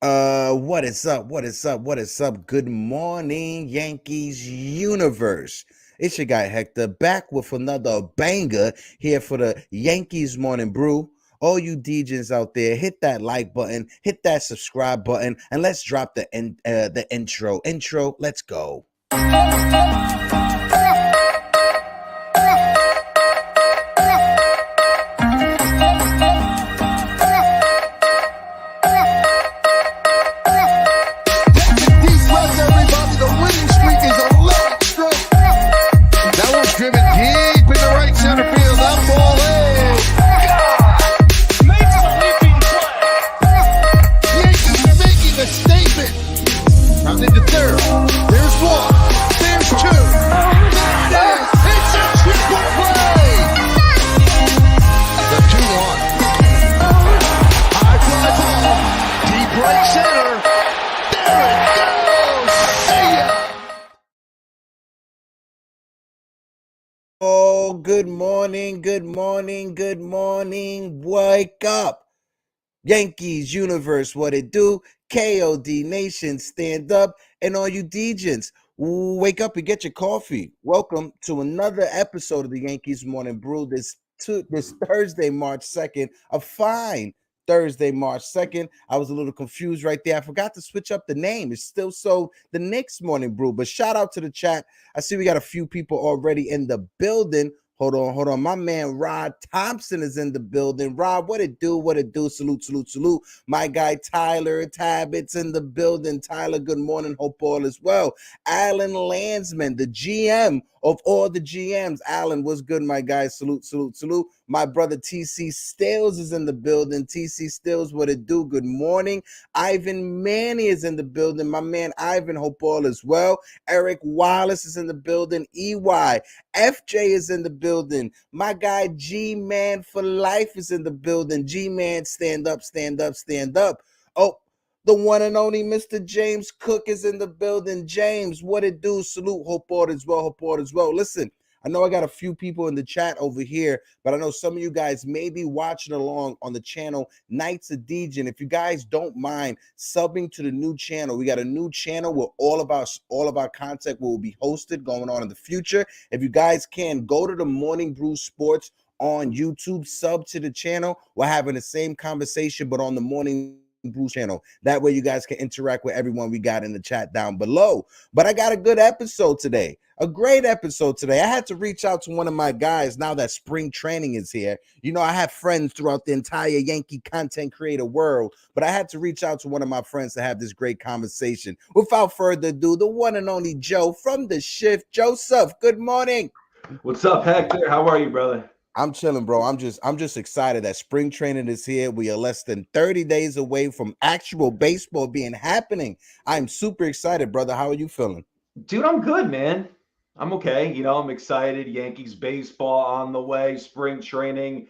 What is up? What is up? What is up? Good morning, Yankees universe. It's your guy Hector back with another banger here for the Yankees Morning Brew. All you DJs out there, hit that like button, hit that subscribe button, and let's drop the intro. Intro, let's go. Oh, good morning, good morning, good morning. Wake up. Yankees universe, what it do? KOD Nation, stand up. And all you DJs, wake up and get your coffee. Welcome to another episode of the Yankees Morning Brew. This Thursday, March 2nd, a fine Thursday, March 2nd. I was a little confused right there. I forgot to switch up the name. It's still so the Knicks Morning Brew. But shout out to the chat. I see we got a few people already in the building. Hold on. My man Rod Thompson is in the building. Rod, what it do? What it do? Salute. My guy Tyler Tabbitt's in the building. Tyler, good morning. Hope all is well. Alan Landsman, the GM of all the GMs. Alan, what's good, my guy? Salute. My brother TC Stills is in the building. TC Stills, what it do? Good morning. Ivan Manny is in the building. My man Ivan, hope all is well. Eric Wallace is in the building. EY. FJ is in the building. My guy G-Man for life is in the building. G-Man, stand up. Oh, the one and only Mr. James Cook is in the building. James, what it do? Salute. Hope all is well. Listen, I know I got a few people in the chat over here, but I know some of you guys may be watching along on the channel Nights of DJ. And if you guys don't mind subbing to the new channel, we got a new channel where all of our content will be hosted going on in the future. If you guys can, go to the Morning Brew Sports on YouTube, sub to the channel. We're having the same conversation, but on the Morning Brew channel. That way you guys can interact with everyone we got in the chat down below. But I got a good episode today. A great episode today. I had to reach out to one of my guys now that spring training is here. You know, I have friends throughout the entire Yankee content creator world, but I had to reach out to one of my friends to have this great conversation. Without further ado, the one and only Joe from The Shift. Joseph, good morning. What's up, Hector? How are you, brother? I'm chilling, bro. I'm just excited that spring training is here. We are less than 30 days away from actual baseball being happening. I'm super excited, brother. How are you feeling? Dude, I'm good, man. I'm okay. I'm excited. Yankees baseball on the way, spring training.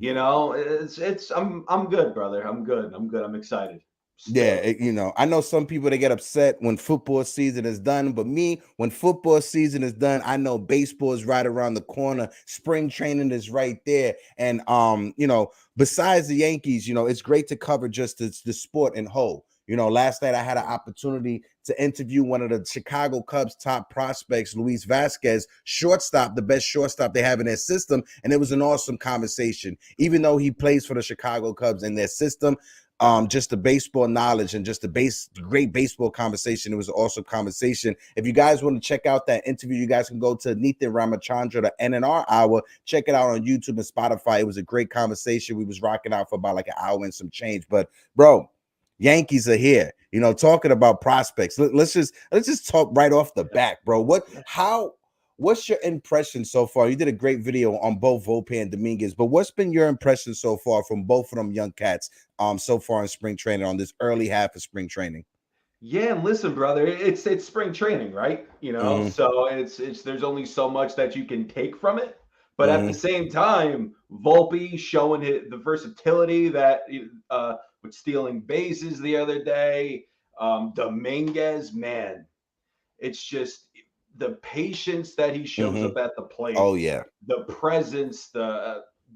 I'm good, brother. I'm good. I'm excited. Yeah, I know some people they get upset when football season is done, but me, when football season is done, I know baseball is right around the corner. Spring training is right there, and besides the Yankees, it's great to cover just the sport in whole. Last night I had an opportunity to interview one of the Chicago Cubs' top prospects, Luis Vasquez, shortstop, the best shortstop they have in their system, and it was an awesome conversation. Even though he plays for the Chicago Cubs in their system, just the baseball knowledge and just the great baseball conversation. It was an awesome conversation. If you guys want to check out that interview, you guys can go to Nathan Ramachandra, the NNR Hour. Check it out on YouTube and Spotify. It was a great conversation. We was rocking out for about like an hour and some change. But bro, Yankees are here. Talking about prospects. Let's just talk right off the back, bro. What's your impression so far? You did a great video on both Volpe and Dominguez, but what's been your impression so far from both of them young cats so far in spring training, on this early half of spring training? Yeah, and listen, brother, it's spring training, right? So it's there's only so much that you can take from it. But at the same time, Volpe showing the versatility that with stealing bases the other day. Dominguez, man, it's just the patience that he shows up at the plate, Oh yeah. the presence,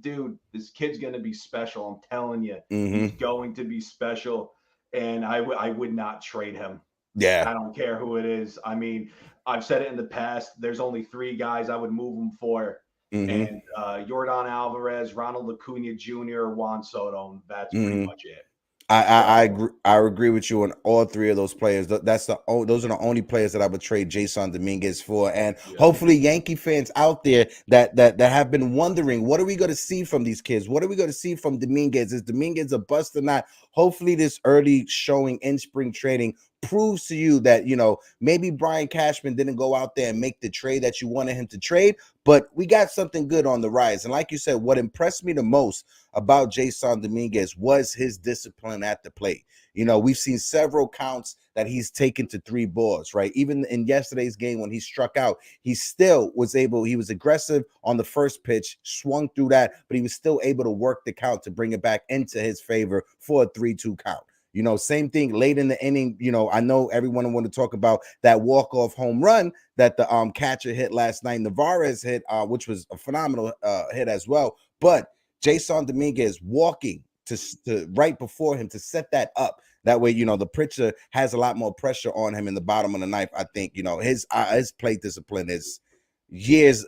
dude, this kid's going to be special. I'm telling you, he's going to be special. and I would not trade him. Yeah. I don't care who it is. I mean, I've said it in the past. There's only three guys I would move him for, Mm-hmm. and Yordan Alvarez, Ronald Acuna Jr., Juan Soto. And that's pretty Mm-hmm. much it. I So agree. I agree with you on all three of those players. Those are the only players that I would trade Jasson Dominguez for. And yeah, hopefully, Yankee fans out there that have been wondering, what are we going to see from these kids? What are we going to see from Dominguez? Is Dominguez a bust or not? Hopefully, this early showing in spring training proves to you that maybe Brian Cashman didn't go out there and make the trade that you wanted him to trade, but we got something good on the rise. And like you said, what impressed me the most about Jasson Dominguez was his discipline at the plate. We've seen several counts that he's taken to 3 balls, right? Even in yesterday's game when he struck out, he still was he was aggressive on the first pitch, swung through that, but he was still able to work the count to bring it back into his favor for a 3-2 count. Same thing late in the inning. I know everyone want to talk about that walk-off home run that the catcher hit last night. Navarez hit, which was a phenomenal hit as well. But Jasson Dominguez walking to right before him to set that up. That way, the pitcher has a lot more pressure on him in the bottom of the ninth. I think, his plate discipline is years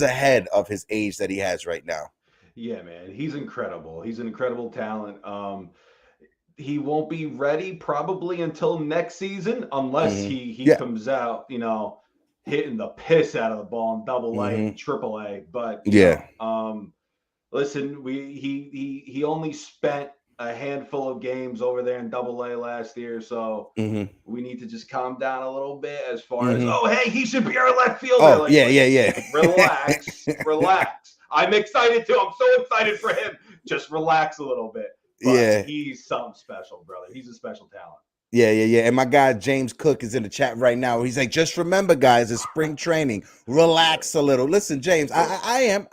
ahead of his age that he has right now. yeah, man, he's incredible. He's an incredible talent. He won't be ready probably until next season unless Mm-hmm. he Yeah. comes out, hitting the piss out of the ball in double A Mm-hmm. and triple A. But Yeah. listen, he only spent a handful of games over there in double A last year, so Mm-hmm. we need to just calm down a little bit as far as, Mm-hmm. oh hey, he should be our left fielder. Oh, yeah, yeah. Like relax, relax. I'm excited too. I'm so excited for him. Just relax a little bit. But Yeah. he's something special, brother. He's a special talent. Yeah. And my guy James Cook is in the chat right now. He's like, just remember, guys, it's spring training. Relax a little. Listen, James, I am.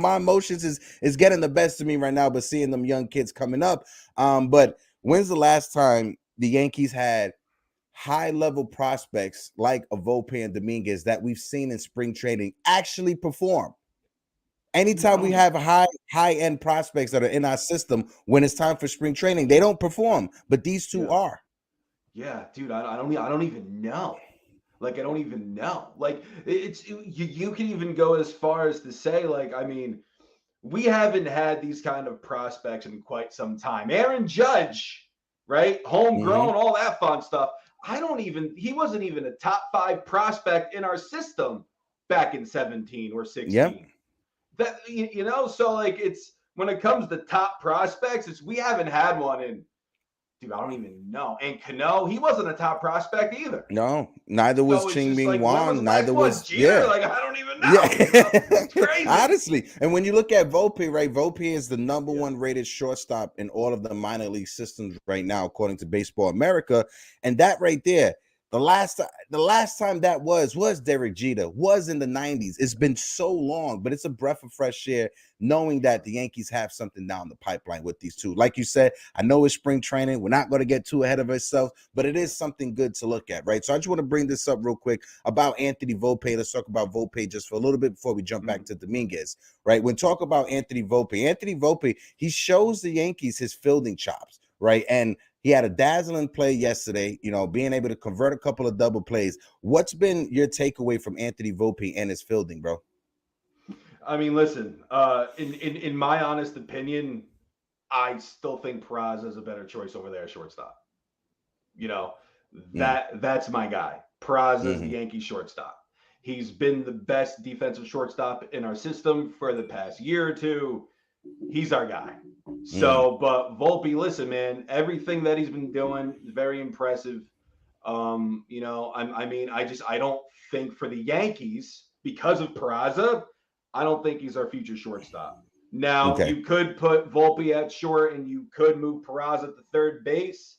My emotions is getting the best of me right now, but seeing them young kids coming up. But when's the last time the Yankees had high-level prospects like a Volpe and Dominguez that we've seen in spring training actually perform? Anytime we have high-end prospects that are in our system, when it's time for spring training, they don't perform. But these two are. Yeah, dude, I don't even know. Like, I don't even know. Like, you can even go as far as to say, like, I mean, we haven't had these kind of prospects in quite some time. Aaron Judge, right? Homegrown, all that fun stuff. He wasn't even a top 5 prospect in our system back in 17 or 16. Yep. That, so like, it's when it comes to top prospects, we haven't had one in, dude, I don't even know. And Cano, he wasn't a top prospect either. No, neither was So it's Ching just Ming like, when was Juan. the Neither last one? was Jeter? Like, I don't even know. Yeah. It's crazy. Honestly. And when you look at Volpe, right? Volpe is the number 1 rated shortstop in all of the minor league systems right now, according to Baseball America. And that right there, the last time that was Derek Jeter, was in the 90s. It's been so long, but it's a breath of fresh air knowing that the Yankees have something down the pipeline with these two. Like you said, I know it's spring training. We're not going to get too ahead of ourselves, but it is something good to look at, right? So I just want to bring this up real quick about Anthony Volpe. Let's talk about Volpe just for a little bit before we jump back to Dominguez, right? When talk about Anthony Volpe, he shows the Yankees his fielding chops, right? And he had a dazzling play yesterday, being able to convert a couple of double plays. What's been your takeaway from Anthony Volpe and his fielding, bro? I mean, listen, in my honest opinion, I still think Peraza is a better choice over there at shortstop. That's my guy. Peraza is the Yankee shortstop. He's been the best defensive shortstop in our system for the past year or two. He's our guy. So, but Volpe, listen, man, everything that he's been doing is very impressive. I don't think for the Yankees, because of Peraza, I don't think he's our future shortstop. Now, you could put Volpe at short and you could move Peraza to third base.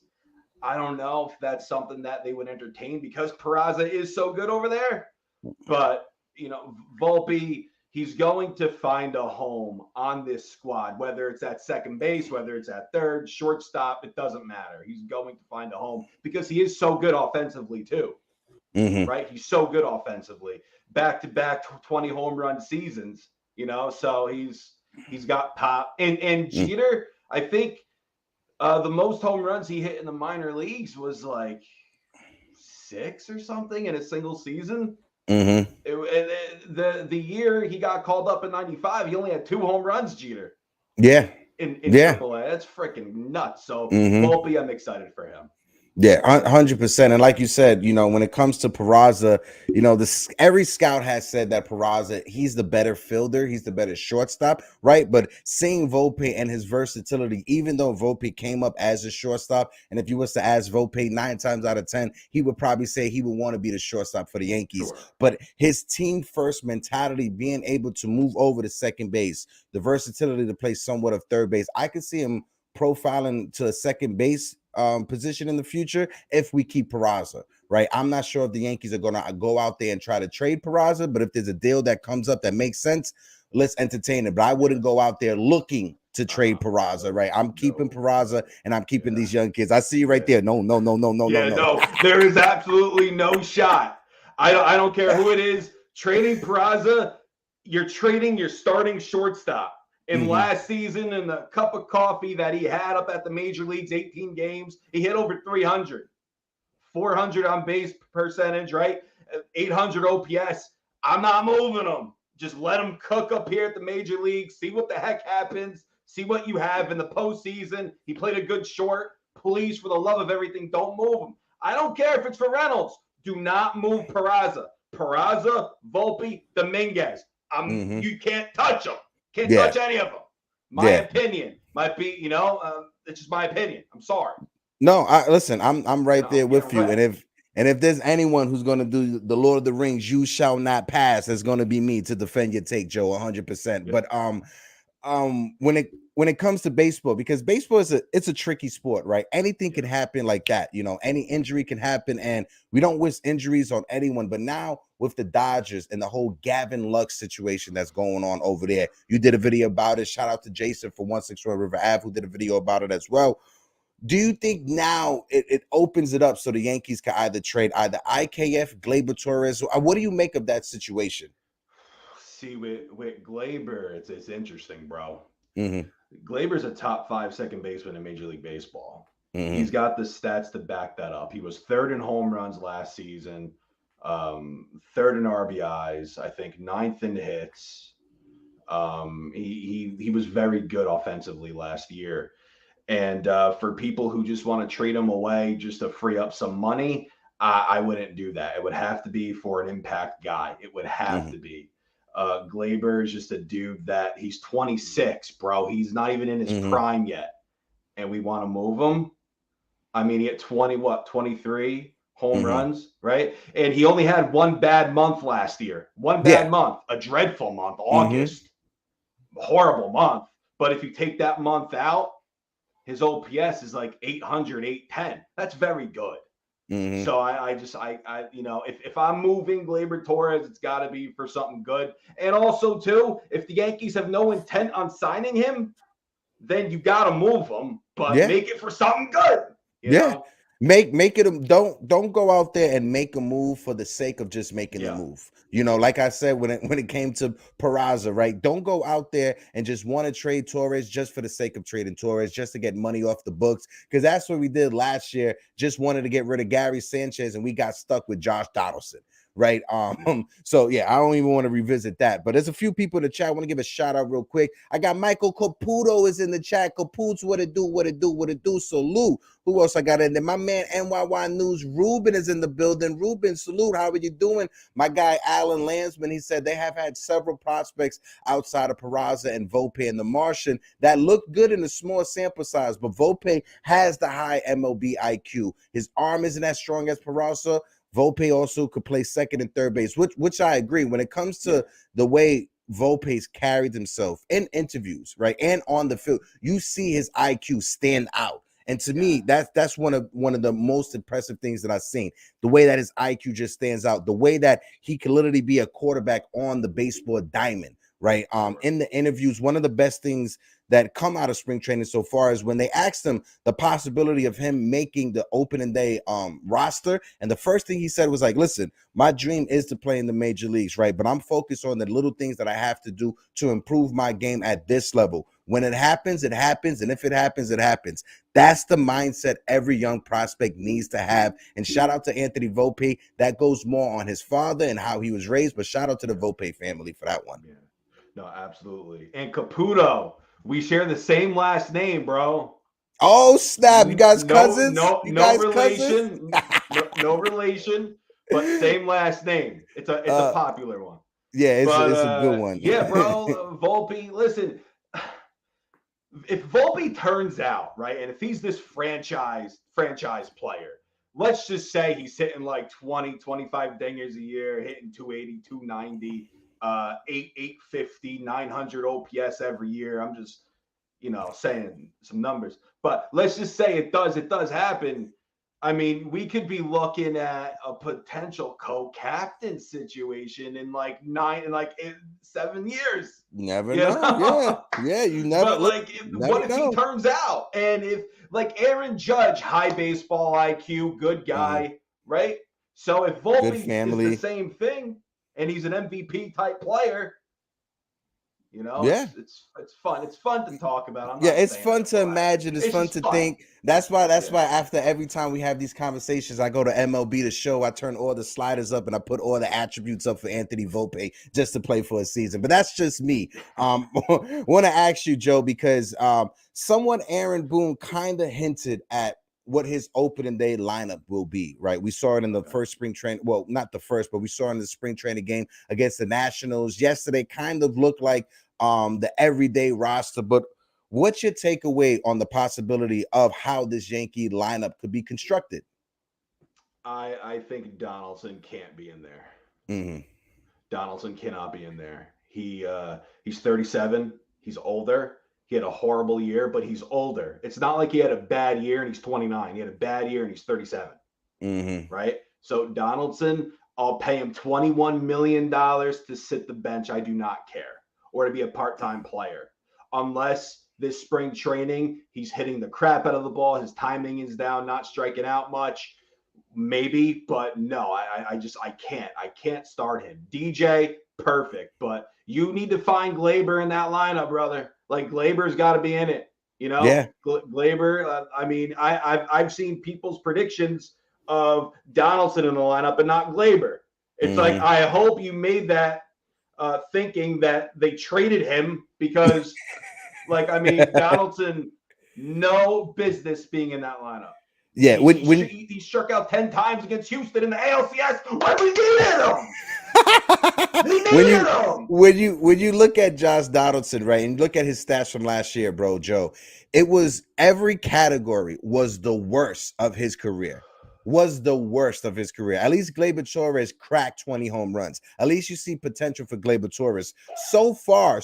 I don't know if that's something that they would entertain because Peraza is so good over there. But, Volpe, he's going to find a home on this squad, whether it's at second base, whether it's at third, shortstop, it doesn't matter. He's going to find a home because he is so good offensively too, right? He's so good offensively. Back-to-back 20 home run seasons, so he's got pop. And Jeter, I think The most home runs he hit in the minor leagues was like 6 or something in a single season. Mm-hmm. The year he got called up in '95, he only had 2 home runs, Jeter. Yeah. In Yeah. AAA. That's freaking nuts. So Mm-hmm. Volpe, I'm excited for him. Yeah, 100%. And like you said, when it comes to Peraza, every scout has said that Peraza, he's the better fielder, he's the better shortstop, right? But seeing Volpe and his versatility, even though Volpe came up as a shortstop, and if you was to ask Volpe 9 times out of 10, he would probably say he would want to be the shortstop for the Yankees. Sure. But his team first mentality, being able to move over to second base, the versatility to play somewhat of third base, I could see him profiling to a second base position in the future if we keep Peraza, right? I'm not sure if the Yankees are going to go out there and try to trade Peraza, but if there's a deal that comes up that makes sense, let's entertain it. But I wouldn't go out there looking to trade Peraza, right? I'm keeping Peraza and I'm keeping these young kids. I see you right there. No. There is absolutely no shot. I don't care who it is. Trading Peraza, you're trading your starting shortstop. In last season, in the cup of coffee that he had up at the major leagues, 18 games, he hit over 300, 400 on base percentage, right? 800 OPS. I'm not moving him. Just let him cook up here at the major leagues. See what the heck happens. See what you have in the postseason. He played a good short. Please, for the love of everything, don't move him. I don't care if it's for Reynolds. Do not move Peraza. Peraza, Volpe, Dominguez. You can't touch them. Can't touch any of them. My opinion might be, it's just my opinion. I'm sorry. No, listen. I'm right there with you. And if there's anyone who's going to do the Lord of the Rings, you shall not pass, it's going to be me to defend your take, Joe, 100%. But when it comes to baseball, because baseball it's a tricky sport, right? Anything can happen like that. Any injury can happen, and we don't wish injuries on anyone. But now with the Dodgers and the whole Gavin Lux situation that's going on over there, you did a video about it. Shout out to Jasson for 161 River Ave, who did a video about it as well. Do you think now it opens it up so the Yankees can either trade either IKF, Gleyber Torres? What do you make of that situation? See, with Gleyber, it's interesting, bro. Mm-hmm. Gleyber's a top 5 second baseman in Major League Baseball. Mm-hmm. He's got the stats to back that up. He was 3rd in home runs last season, 3rd in RBIs, I think 9th in hits. He was very good offensively last year. And for people who just want to trade him away just to free up some money, I wouldn't do that. It would have to be for an impact guy. It would have to be. Gleyber is just a dude that he's 26, bro. He's not even in his prime yet. And we want to move him. I mean, he had 23 home runs, right? And he only had one bad month last year. One bad month, a dreadful month, August. Horrible month. But if you take that month out, his OPS is like 800, 810. That's very good. So I if I'm moving Gleyber Torres, it's got to be for something good. And also, too, if the Yankees have no intent on signing him, then you got to move him, but make it for something good. You know? Make it. Don't go out there and make a move for the sake of just making the move. Like I said, when it came to Peraza, right? Don't go out there and just want to trade Torres just for the sake of trading Torres, just to get money off the books. Because that's what we did last year. Just wanted to get rid of Gary Sanchez, and we got stuck with Josh Donaldson. Right. So I don't even want to revisit that. But there's a few people in the chat. I want to give a shout out real quick. I got Michael Caputo is in the chat. Caputo, what it do? Salute. Who else I got in there? My man NYY News, Ruben is in the building. Ruben, salute. How are you doing? My guy Alan Landsman, he said they have had several prospects outside of Peraza and Volpe and the Martian that look good in a small sample size, but Volpe has the high MLB IQ. His arm isn't as strong as Peraza. Volpe also could play second and third base, which I agree. When it comes to the way Volpe's carried himself in interviews, right, and on the field, you see his IQ stand out. And to me, that's one of the most impressive things that I've seen. The way that his IQ just stands out, the way that he can literally be a quarterback on the baseball diamond, right? In the interviews, one of the best things that come out of spring training so far as when they asked him the possibility of him making the opening day roster. And the first thing he said was like, listen, my dream is to play in the major leagues, right? But I'm focused on the little things that I have to do to improve my game at this level. When it happens, it happens. And if it happens, it happens. That's the mindset every young prospect needs to have. And shout out to Anthony Volpe. That goes more on his father and how he was raised. But shout out to the Volpe family for that one. Yeah. No, absolutely. And Caputo, we share the same last name, bro. Oh, snap. You guys cousins? No relation. no relation, but same last name. It's a popular one. Yeah, it's a good one. Yeah, bro. Volpe, listen, if Volpe turns out, right, and if he's this franchise player, let's just say he's hitting like 20, 25 dingers a year, hitting 280, 290, 850, 900 OPS every year. I'm just, saying some numbers. But let's just say it does happen. I mean, we could be looking at a potential co-captain situation in like 7 years. Never know. Yeah, you never. But what if he turns out? And if like Aaron Judge, high baseball IQ, good guy, right? So if Volpe is the same thing and he's an MVP type player, it's fun. It's fun to talk about. It's fun to imagine. It's fun to think. That's why after every time we have these conversations, I go to MLB The Show. I turn all the sliders up and I put all the attributes up for Anthony Volpe just to play for a season. But that's just me. Want to ask you, Joe, because someone, Aaron Boone, kind of hinted at what his opening day lineup will be, right? We saw it in the first spring training. Well, not the first, but we saw it in the spring training game against the Nationals yesterday. Kind of looked like the everyday roster. But what's your takeaway on the possibility of how this Yankee lineup could be constructed? I think Donaldson can't be in there. Mm-hmm. Donaldson cannot be in there. He's 37. He's older. He had a horrible year, but he's older. It's not like he had a bad year and he's 29. He had a bad year and he's 37. Mm-hmm. Right? So Donaldson, I'll pay him $21 million to sit the bench. I do not care. Or to be a part-time player. Unless this spring training, he's hitting the crap out of the ball. His timing is down, not striking out much. Maybe, but no, I can't. I can't start him. DJ, perfect. But you need to find Gleyber in that lineup, brother. Like Gleyber's got to be in it. Yeah. Gleyber. I've seen people's predictions of Donaldson in the lineup and not Gleyber. It's like, I hope you made that thinking that they traded him because, Donaldson, no business being in that lineup. Yeah, he struck out 10 times against Houston in the ALCS. Why we needed him? When you look at Josh Donaldson, right, and look at his stats from last year, bro, Joe, it was every category was the worst of his career. At least Gleyber Torres cracked 20 home runs. At least you see potential for Gleyber Torres. So far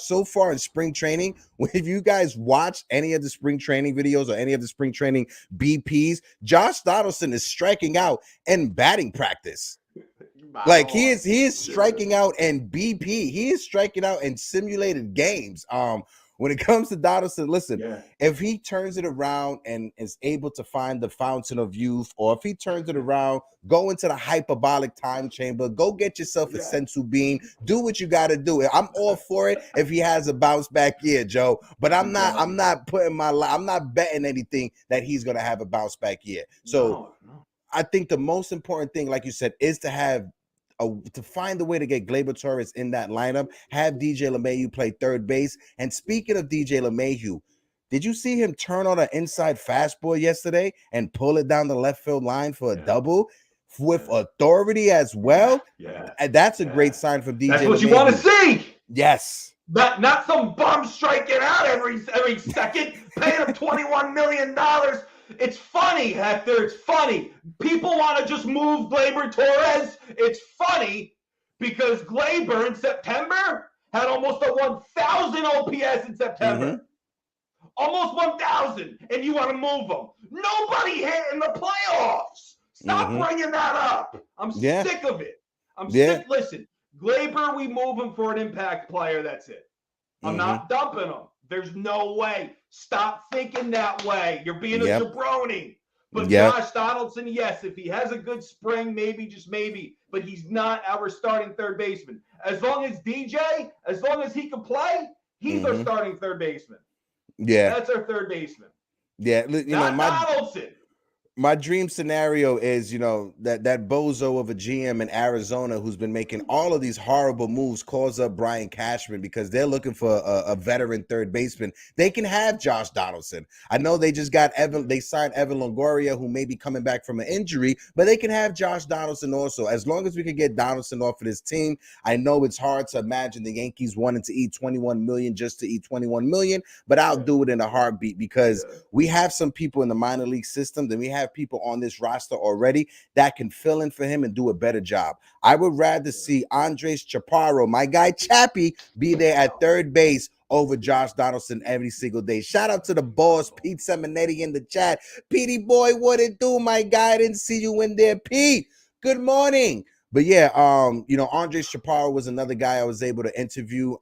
in spring training, if you guys watch any of the spring training videos or any of the spring training BPs, Josh Donaldson is striking out in batting practice. Like he is striking out in BP. He is striking out in simulated games. When it comes to Donaldson, listen, if he turns it around and is able to find the fountain of youth, or if he turns it around, go into the hyperbolic time chamber, go get yourself a sensu bean, do what you got to do. I'm all for it if he has a bounce back year, Joe. But I'm not betting anything that he's gonna have a bounce back year. So no. I think the most important thing, like you said, is to find a way to get Gleyber Torres in that lineup, have DJ LeMahieu play third base. And speaking of DJ LeMahieu, did you see him turn on an inside fastball yesterday and pull it down the left field line for a double with authority as well? Yeah. And that's a great sign from DJ LeMahieu. That's what you want to see. Yes. But not some bum striking out every second, paying him $21 million. It's funny, Hector. It's funny. People want to just move Gleyber Torres. It's funny because Gleyber in September had almost a 1,000 OPS in September. Mm-hmm. Almost 1,000. And you want to move him. Nobody hit in the playoffs. Stop bringing that up. I'm sick of it. I'm sick. Listen, Gleyber, we move him for an impact player. That's it. I'm not dumping him. There's no way. Stop thinking that way. You're being a jabroni. But Josh Donaldson, yes, if he has a good spring, maybe, just maybe, but he's not our starting third baseman. As long as DJ, as long as he can play, he's our starting third baseman. Yeah. That's our third baseman. Yeah. Not Donaldson. My dream scenario is, that bozo of a GM in Arizona who's been making all of these horrible moves calls up Brian Cashman because they're looking for a veteran third baseman. They can have Josh Donaldson. I know they just got they signed Evan Longoria, who may be coming back from an injury, but they can have Josh Donaldson also. As long as we can get Donaldson off of this team, I know it's hard to imagine the Yankees wanting to eat $21 million just to eat $21 million, but I'll do it in a heartbeat because we have some people in the minor league system, then we have people on this roster already that can fill in for him and do a better job. I would rather see Andres Chaparro, my guy Chappie, be there at third base over Josh Donaldson every single day. Shout out to the boss, Pete Simonetti, in the chat. Petey boy, what it do, my guy? I didn't see you in there, Pete. Good morning. But yeah, Andres Chaparro was another guy I was able to interview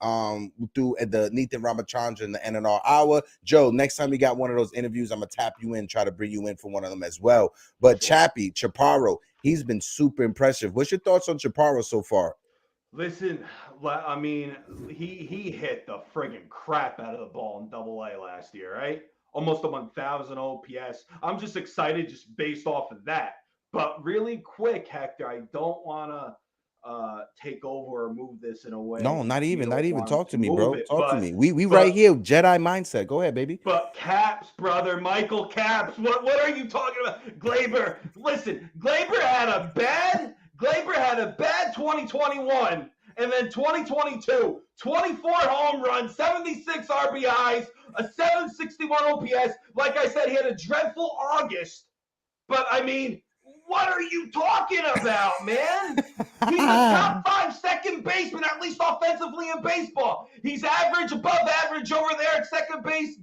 through at the Nathan Ramachandra in the NNR Hour. Joe, next time we got one of those interviews, I'm going to tap you in, try to bring you in for one of them as well. But Chaparro, he's been super impressive. What's your thoughts on Chaparro so far? Listen, I mean, he hit the friggin' crap out of the ball in AA last year, right? Almost a 1,000 OPS. I'm just excited just based off of that. But really quick, Hector, I don't want to take over or move this in a way. No, not even. Talk to me, bro. Talk to me. We but, right here, Jedi mindset. Go ahead, baby. But Caps, brother, Michael Caps. What are you talking about? Gleyber. Listen, Gleyber had a bad 2021. And then 2022, 24 home runs, 76 RBIs, a 761 OPS. Like I said, he had a dreadful August. But, I mean, what are you talking about, man? He's a top 5 second baseman, at least offensively in baseball. He's average, above average over there at second base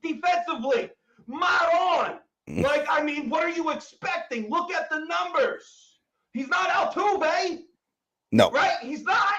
defensively. Mod on. Like, I mean, what are you expecting? Look at the numbers. He's not Altuve. No. Right? He's not.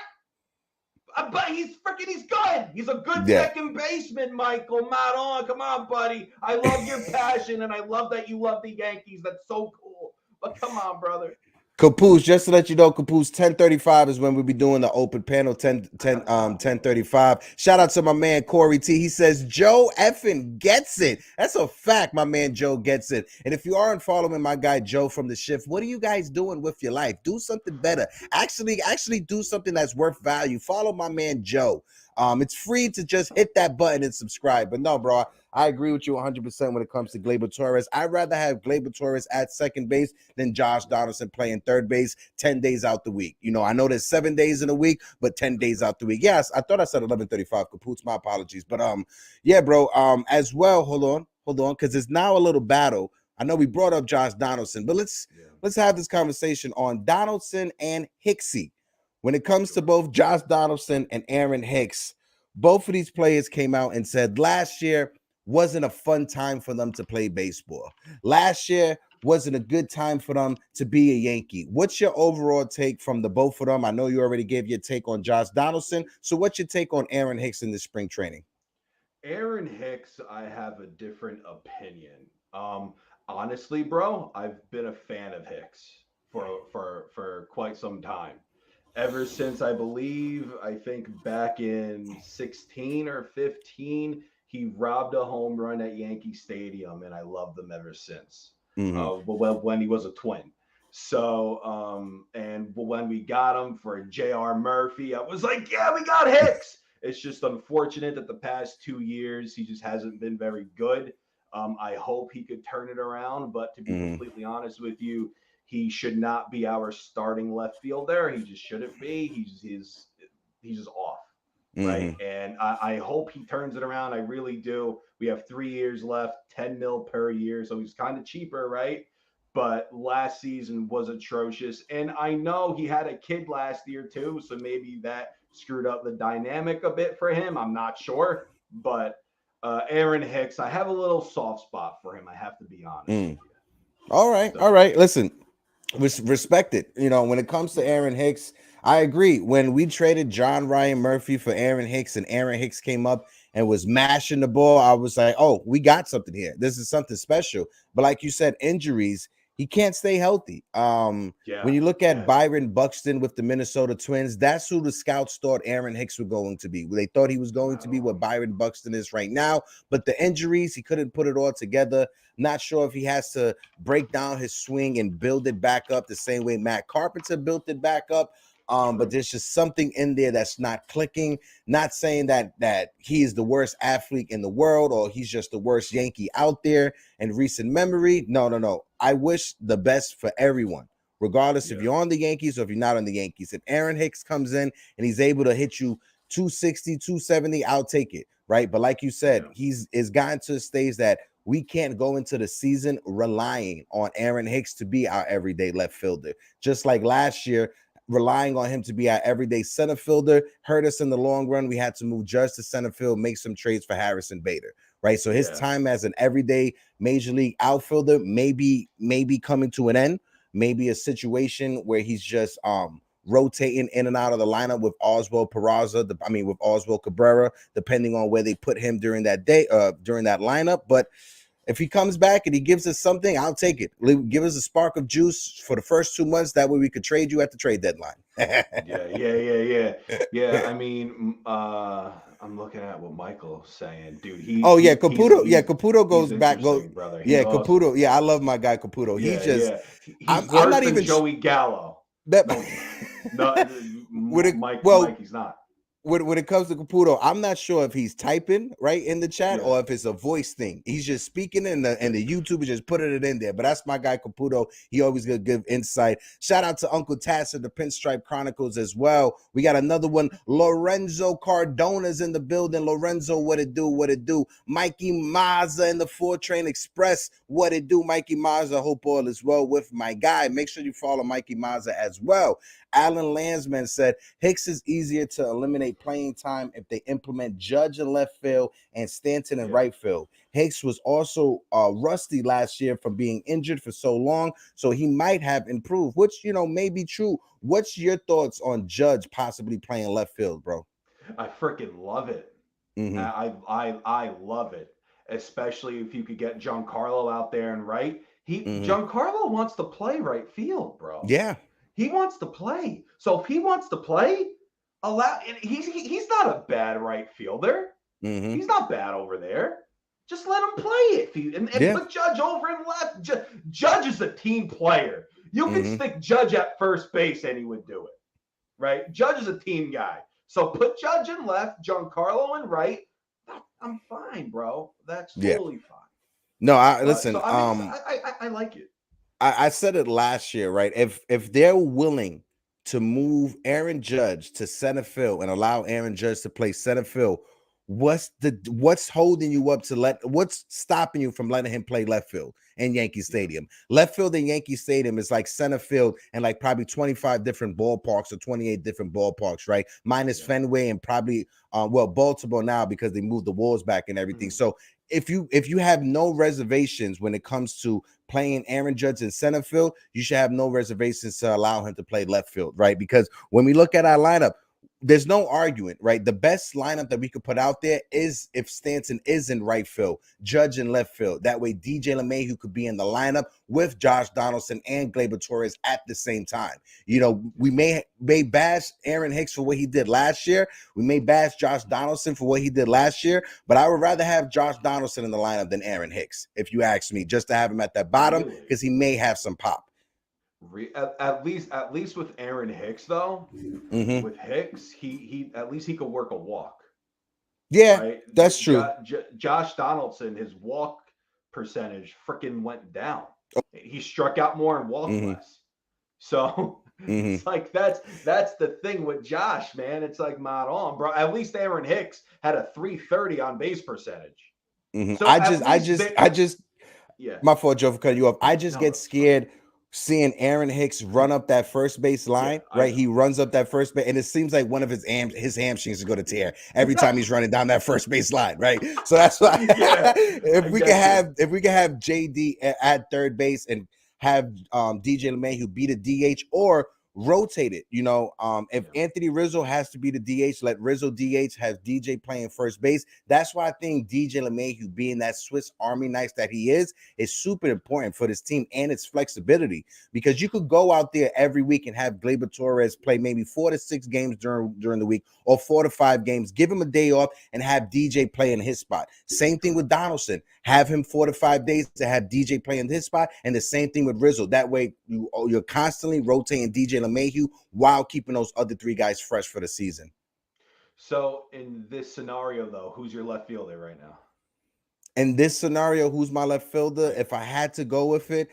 But he's good. He's a good second baseman, Michael. Mod on. Come on, buddy. I love your passion, and I love that you love the Yankees. That's so cool. But come on, brother. Capoose, just to let you know, Capoose, 10:35 is when we'll be doing the open panel, 10:35. Shout out to my man Corey T. He says Joe effing gets it. That's a fact. My man Joe gets it. And if you aren't following my guy Joe from the shift, what are you guys doing with your life? Do something better. Actually do something that's worth value. Follow my man Joe. It's free to just hit that button and subscribe. But no, bro, I agree with you 100% when it comes to Gleyber Torres. I'd rather have Gleyber Torres at second base than Josh Donaldson playing third base 10 days out the week. I know there's 7 days in a week, but 10 days out the week. Yes, I thought I said 11:35. Kapoots, my apologies. But yeah, bro. As well, hold on, because it's now a little battle. I know we brought up Josh Donaldson, but let's have this conversation on Donaldson and Hicksy. When it comes to both Josh Donaldson and Aaron Hicks, both of these players came out and said last year wasn't a fun time for them to play baseball. Last year wasn't a good time for them to be a Yankee. What's your overall take from the both of them? I know you already gave your take on Josh Donaldson. So what's your take on Aaron Hicks in this spring training? Aaron Hicks, I have a different opinion. Honestly, bro, I've been a fan of Hicks for quite some time. Ever since I think back in 16 or 15, he robbed a home run at Yankee Stadium, and I loved him ever since. When he was a Twin. So, and when we got him for J.R. Murphy, I was like, yeah, we got Hicks. It's just unfortunate that the past 2 years, he just hasn't been very good. I hope he could turn it around, but to be completely honest with you, he should not be our starting left fielder. He just shouldn't be. He's just off, right? And I hope he turns it around. I really do. We have 3 years left, 10 mil per year, so he's kind of cheaper, right? But last season was atrocious, and I know he had a kid last year too, so maybe that screwed up the dynamic a bit for him. I'm not sure, but Aaron Hicks, I have a little soft spot for him. I have to be honest with you. All right. Listen. Respect it. When it comes to Aaron Hicks, I agree. When we traded John Ryan Murphy for Aaron Hicks and Aaron Hicks came up and was mashing the ball, I was like, oh, we got something here. This is something special. But like you said, injuries, he can't stay healthy. When you look at Byron Buxton with the Minnesota Twins, that's who the scouts thought Aaron Hicks was going to be. They thought he was going to be what Byron Buxton is right now, but the injuries, he couldn't put it all together. Not sure if he has to break down his swing and build it back up the same way Matt Carpenter built it back up. But there's just something in there that's not clicking. Not saying that he is the worst athlete in the world or he's just the worst Yankee out there in recent memory. No. I wish the best for everyone, regardless if you're on the Yankees or if you're not on the Yankees. If Aaron Hicks comes in and he's able to hit you 260, 270, I'll take it, right? But like you said, he's gotten to a stage that we can't go into the season relying on Aaron Hicks to be our everyday left fielder. Just like last year, relying on him to be our everyday center fielder hurt us in the long run. We had to move Judge to center field, make some trades for Harrison Bader, right? So his time as an everyday major league outfielder may be coming to an end. Maybe a situation where he's just rotating in and out of the lineup with Oswald with Oswald Cabrera, depending on where they put him during that day, during that lineup. But if he comes back and he gives us something, I'll take it. Give us a spark of juice for the first 2 months. That way we could trade you at the trade deadline. Yeah. I mean, I'm looking at what Michael's saying, dude. Caputo goes back. Brother. Caputo. Awesome. Yeah, I love my guy Caputo. He's worse than even Joey Gallo. Mike, he's not. When it comes to Caputo, I'm not sure if he's typing right in the chat or if it's a voice thing. He's just speaking and the YouTube is just putting it in there. But that's my guy Caputo. He always gonna give insight. Shout out to Uncle Tassa, the Pinstripe Chronicles as well. We got another one. Lorenzo Cardona's in the building. Lorenzo, what it do? Mikey Mazza in the 4 Train Express. What it do, Mikey Mazza? Hope all is well with my guy. Make sure you follow Mikey Mazza as well. Alan Landsman said Hicks is easier to eliminate playing time if they implement Judge in left field and Stanton in right field. Hicks was also rusty last year from being injured for so long, so he might have improved, which may be true. What's your thoughts on Judge possibly playing left field, bro? I freaking love it. I love it, especially if you could get Giancarlo out there and right. Giancarlo wants to play right field, bro. Yeah. He wants to play. So if he wants to play, he's not a bad right fielder. He's not bad over there. Just let him play it. And put Judge over and left. Judge is a team player. You can stick Judge at first base and he would do it. Right? Judge is a team guy. So put Judge in left, Giancarlo in right. I'm fine, bro. That's totally fine. No, listen. I like it. I said it last year, right? If they're willing to move Aaron Judge to center field and allow Aaron Judge to play center field, what's holding you up what's stopping you from letting him play left field in Yankee Stadium? Left field in Yankee Stadium is like center field and like probably 25 different ballparks or 28 different ballparks, right? Minus Fenway and probably Baltimore now because they moved the walls back and everything. So if you have no reservations when it comes to playing Aaron Judge in center field, you should have no reservations to allow him to play left field, right? Because when we look at our lineup, there's no argument, right? The best lineup that we could put out there is if Stanton is in right field, Judge in left field. That way, DJ LeMahieu could be in the lineup with Josh Donaldson and Gleyber Torres at the same time. We may bash Aaron Hicks for what he did last year. We may bash Josh Donaldson for what he did last year, but I would rather have Josh Donaldson in the lineup than Aaron Hicks, if you ask me, just to have him at that bottom because he may have some pop. At least with Aaron Hicks though, with Hicks, he at least he could work a walk. Yeah, right? That's true. Josh Donaldson, his walk percentage freaking went down. He struck out more and walked less. So it's like that's the thing with Josh, man. It's like not on, bro. At least Aaron Hicks had a 330 on base percentage. So my fault, Joe, for cutting you off. I just get scared seeing Aaron Hicks run up that first base line, right? He runs up that first base, and it seems like one of his hamstrings is going to tear every time he's running down that first base line, right? So that's why if we can have JD at third base and have DJ LeMahieu be the DH, or rotate it. If Anthony Rizzo has to be the DH, let Rizzo DH, have DJ playing first base. That's why I think DJ LeMahieu, being that Swiss Army knife that he is super important for this team and its flexibility, because you could go out there every week and have Gleyber Torres play maybe 4 to 6 games during the week, or 4 to 5 games, give him a day off and have DJ play in his spot. Same thing with Donaldson, have him 4 to 5 days to have DJ play in his spot, and the same thing with Rizzo. That way you're constantly rotating DJ LeMahieu while keeping those other 3 guys fresh for the season. So in this scenario, though, who's your left fielder right now? In this scenario, who's my left fielder? If I had to go with it,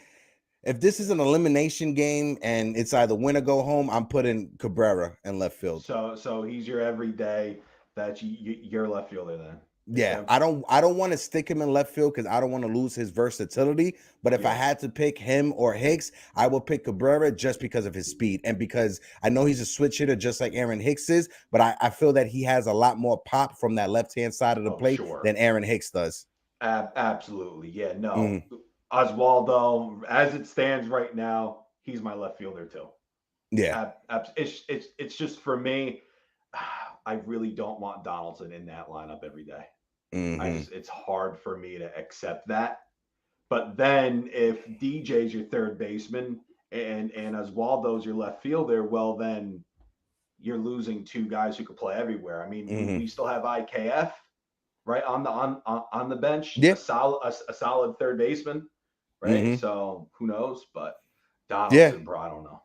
if this is an elimination game and it's either win or go home, I'm putting Cabrera in left field. So he's your everyday, that's your left fielder then. Yeah, I don't want to stick him in left field because I don't want to lose his versatility. But if I had to pick him or Hicks, I would pick Cabrera just because of his speed and because I know he's a switch hitter just like Aaron Hicks is. But I feel that he has a lot more pop from that left-hand side of the plate than Aaron Hicks does. Absolutely. Yeah, no. Oswaldo, as it stands right now, he's my left fielder too. Yeah. It's just, for me, I really don't want Donaldson in that lineup every day. It's hard for me to accept that. But then if DJ's your third baseman and Oswaldo's your left fielder, well, then you're losing 2 guys who could play everywhere. I mean, we still have IKF right on the bench, a solid third baseman, right? So who knows? But Donaldson, bro, I don't know.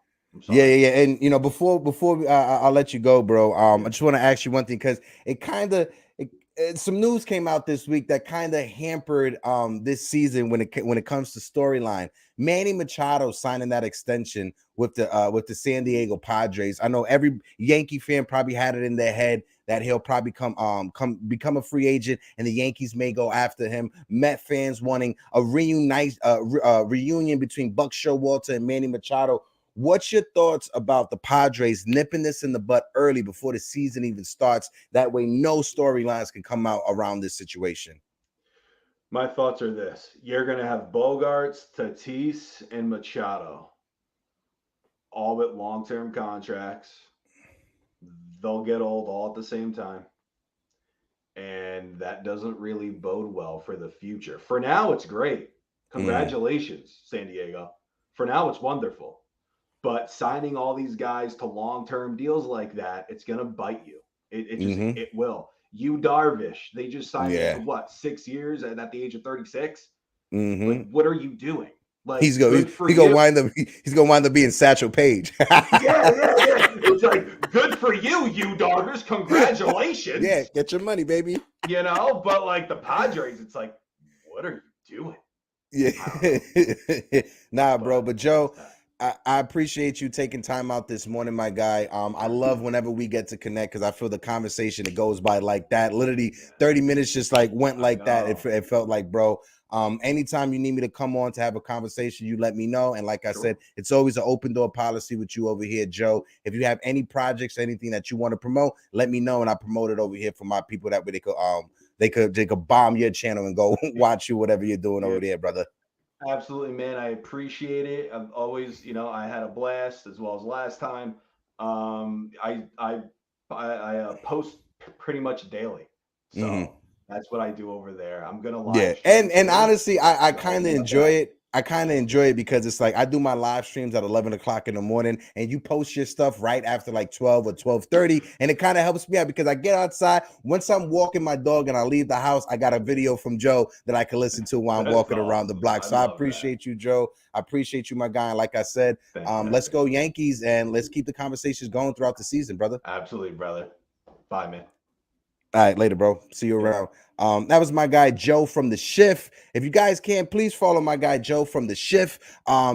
Yeah. And before I'll let you go, bro. I just want to ask you one thing, because it kind of some news came out this week that kind of hampered this season when it comes to storyline. Manny Machado signing that extension with the San Diego Padres. I know every Yankee fan probably had it in their head that he'll probably become a free agent and the Yankees may go after him. Met fans wanting a reunion between Buck Showalter and Manny Machado. What's your thoughts about the Padres nipping this in the butt early before the season even starts? That way, no storylines can come out around this situation. My thoughts are this. You're going to have Bogarts, Tatis, and Machado, all with long-term contracts. They'll get old all at the same time. And that doesn't really bode well for the future. For now, it's great. Congratulations, San Diego. For now, it's wonderful. But signing all these guys to long-term deals like that, it's going to bite you. It will. Yu Darvish, they just signed him for what, 6 years at the age of 36? Like, what are you doing? Like, he's gonna wind up being Satchel Paige. yeah. It's like, good for you, Yu Darvish. Congratulations. Yeah, get your money, baby. But like the Padres, it's like, what are you doing? Yeah. Nah, bro. But Joe, I appreciate you taking time out this morning, my guy. I love whenever we get to connect because I feel the conversation, it goes by like that. Literally 30 minutes just like went like that. It felt like, bro, anytime you need me to come on to have a conversation, you let me know. And like I said, it's always an open door policy with you over here, Joe. If you have any projects, anything that you want to promote, let me know and I promote it over here for my people. That way they could bomb your channel and go watch you, whatever you're doing over there, brother. Absolutely, man. I appreciate it. I've always, I had a blast as well as last time. I post pretty much daily, so that's what I do over there. I'm gonna live. Yeah, and honestly, I kind of enjoy it. I kind of enjoy it because it's like I do my live streams at 11 o'clock in the morning and you post your stuff right after like 12 or 12:30. And it kind of helps me out because I get outside. Once I'm walking my dog and I leave the house, I got a video from Joe that I can listen to while I'm walking around the block. So I appreciate you, Joe. I appreciate you, my guy. And like I said, let's go Yankees and let's keep the conversations going throughout the season, brother. Absolutely, brother. Bye, man. All right, later, bro. See you around. That was my guy Joe from the Shift. If you guys can, please follow my guy Joe from the Shift.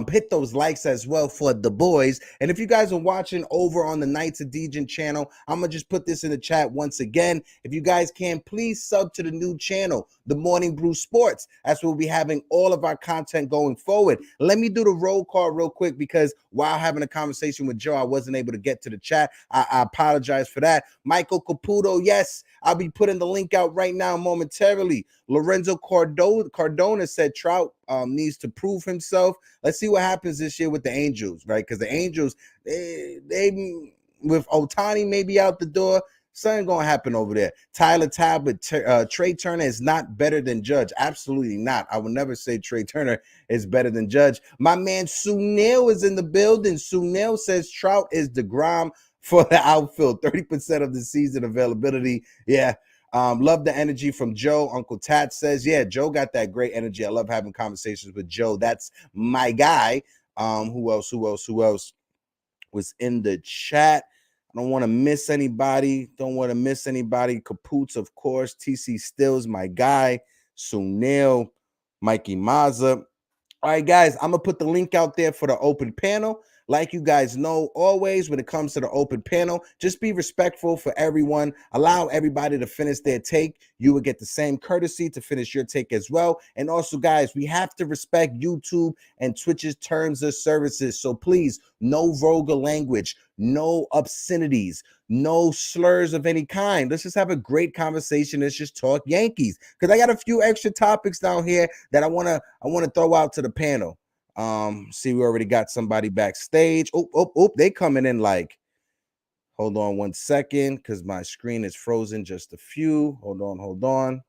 Hit those likes as well for the boys. And if you guys are watching over on the Knights of Dejan channel, I'm gonna just put this in the chat once again. If you guys can, please sub to the new channel, the Morning Brew Sports. That's where we'll be having all of our content going forward. Let me do the roll call real quick because while having a conversation with Joe, I wasn't able to get to the chat. I apologize for that. Michael Caputo, yes, I'll be putting the link out right now. momentarily. Lorenzo Cardona said Trout needs to prove himself. Let's see what happens this year with the Angels, right? Because the Angels, they with Ohtani maybe out the door, something gonna happen over there. Tyler Talbot, Trey Turner is not better than Judge. Absolutely not. I would never say Trey Turner is better than Judge. My man Sunil is in the building. Sunil says Trout is DeGrom for the outfield. 30% of the season availability. Yeah. Love the energy from Joe. Uncle Tat says, yeah, Joe got that great energy. I love having conversations with Joe. That's my guy. Who else was in the chat? I don't want to miss anybody. Capoots, of course. TC Stills, my guy. Sunil, Mikey Mazza. All right, guys, I'm going to put the link out there for the open panel. Like you guys know, always when it comes to the open panel, just be respectful for everyone. Allow everybody to finish their take. You will get the same courtesy to finish your take as well. And also, guys, we have to respect YouTube and Twitch's terms of services. So please, no vulgar language, no obscenities, no slurs of any kind. Let's just have a great conversation. Let's just talk Yankees. Because I got a few extra topics down here that I wanna throw out to the panel. See, we already got somebody backstage. They coming in like, hold on one second, because my screen is frozen just a few. Hold on.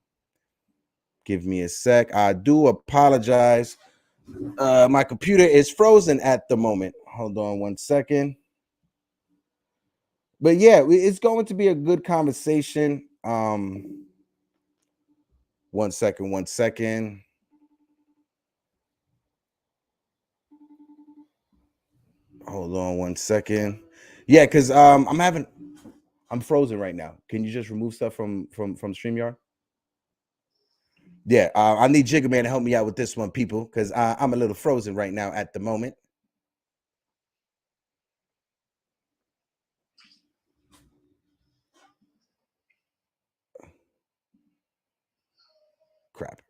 Give me a sec. I do apologize. My computer is frozen at the moment. Hold on one second. But yeah, it's going to be a good conversation. One second. Hold on one second. Yeah, because I'm frozen right now. Can you just remove stuff from StreamYard? Yeah, I need Jigga Man to help me out with this one, people, because I'm a little frozen right now at the moment. Crap.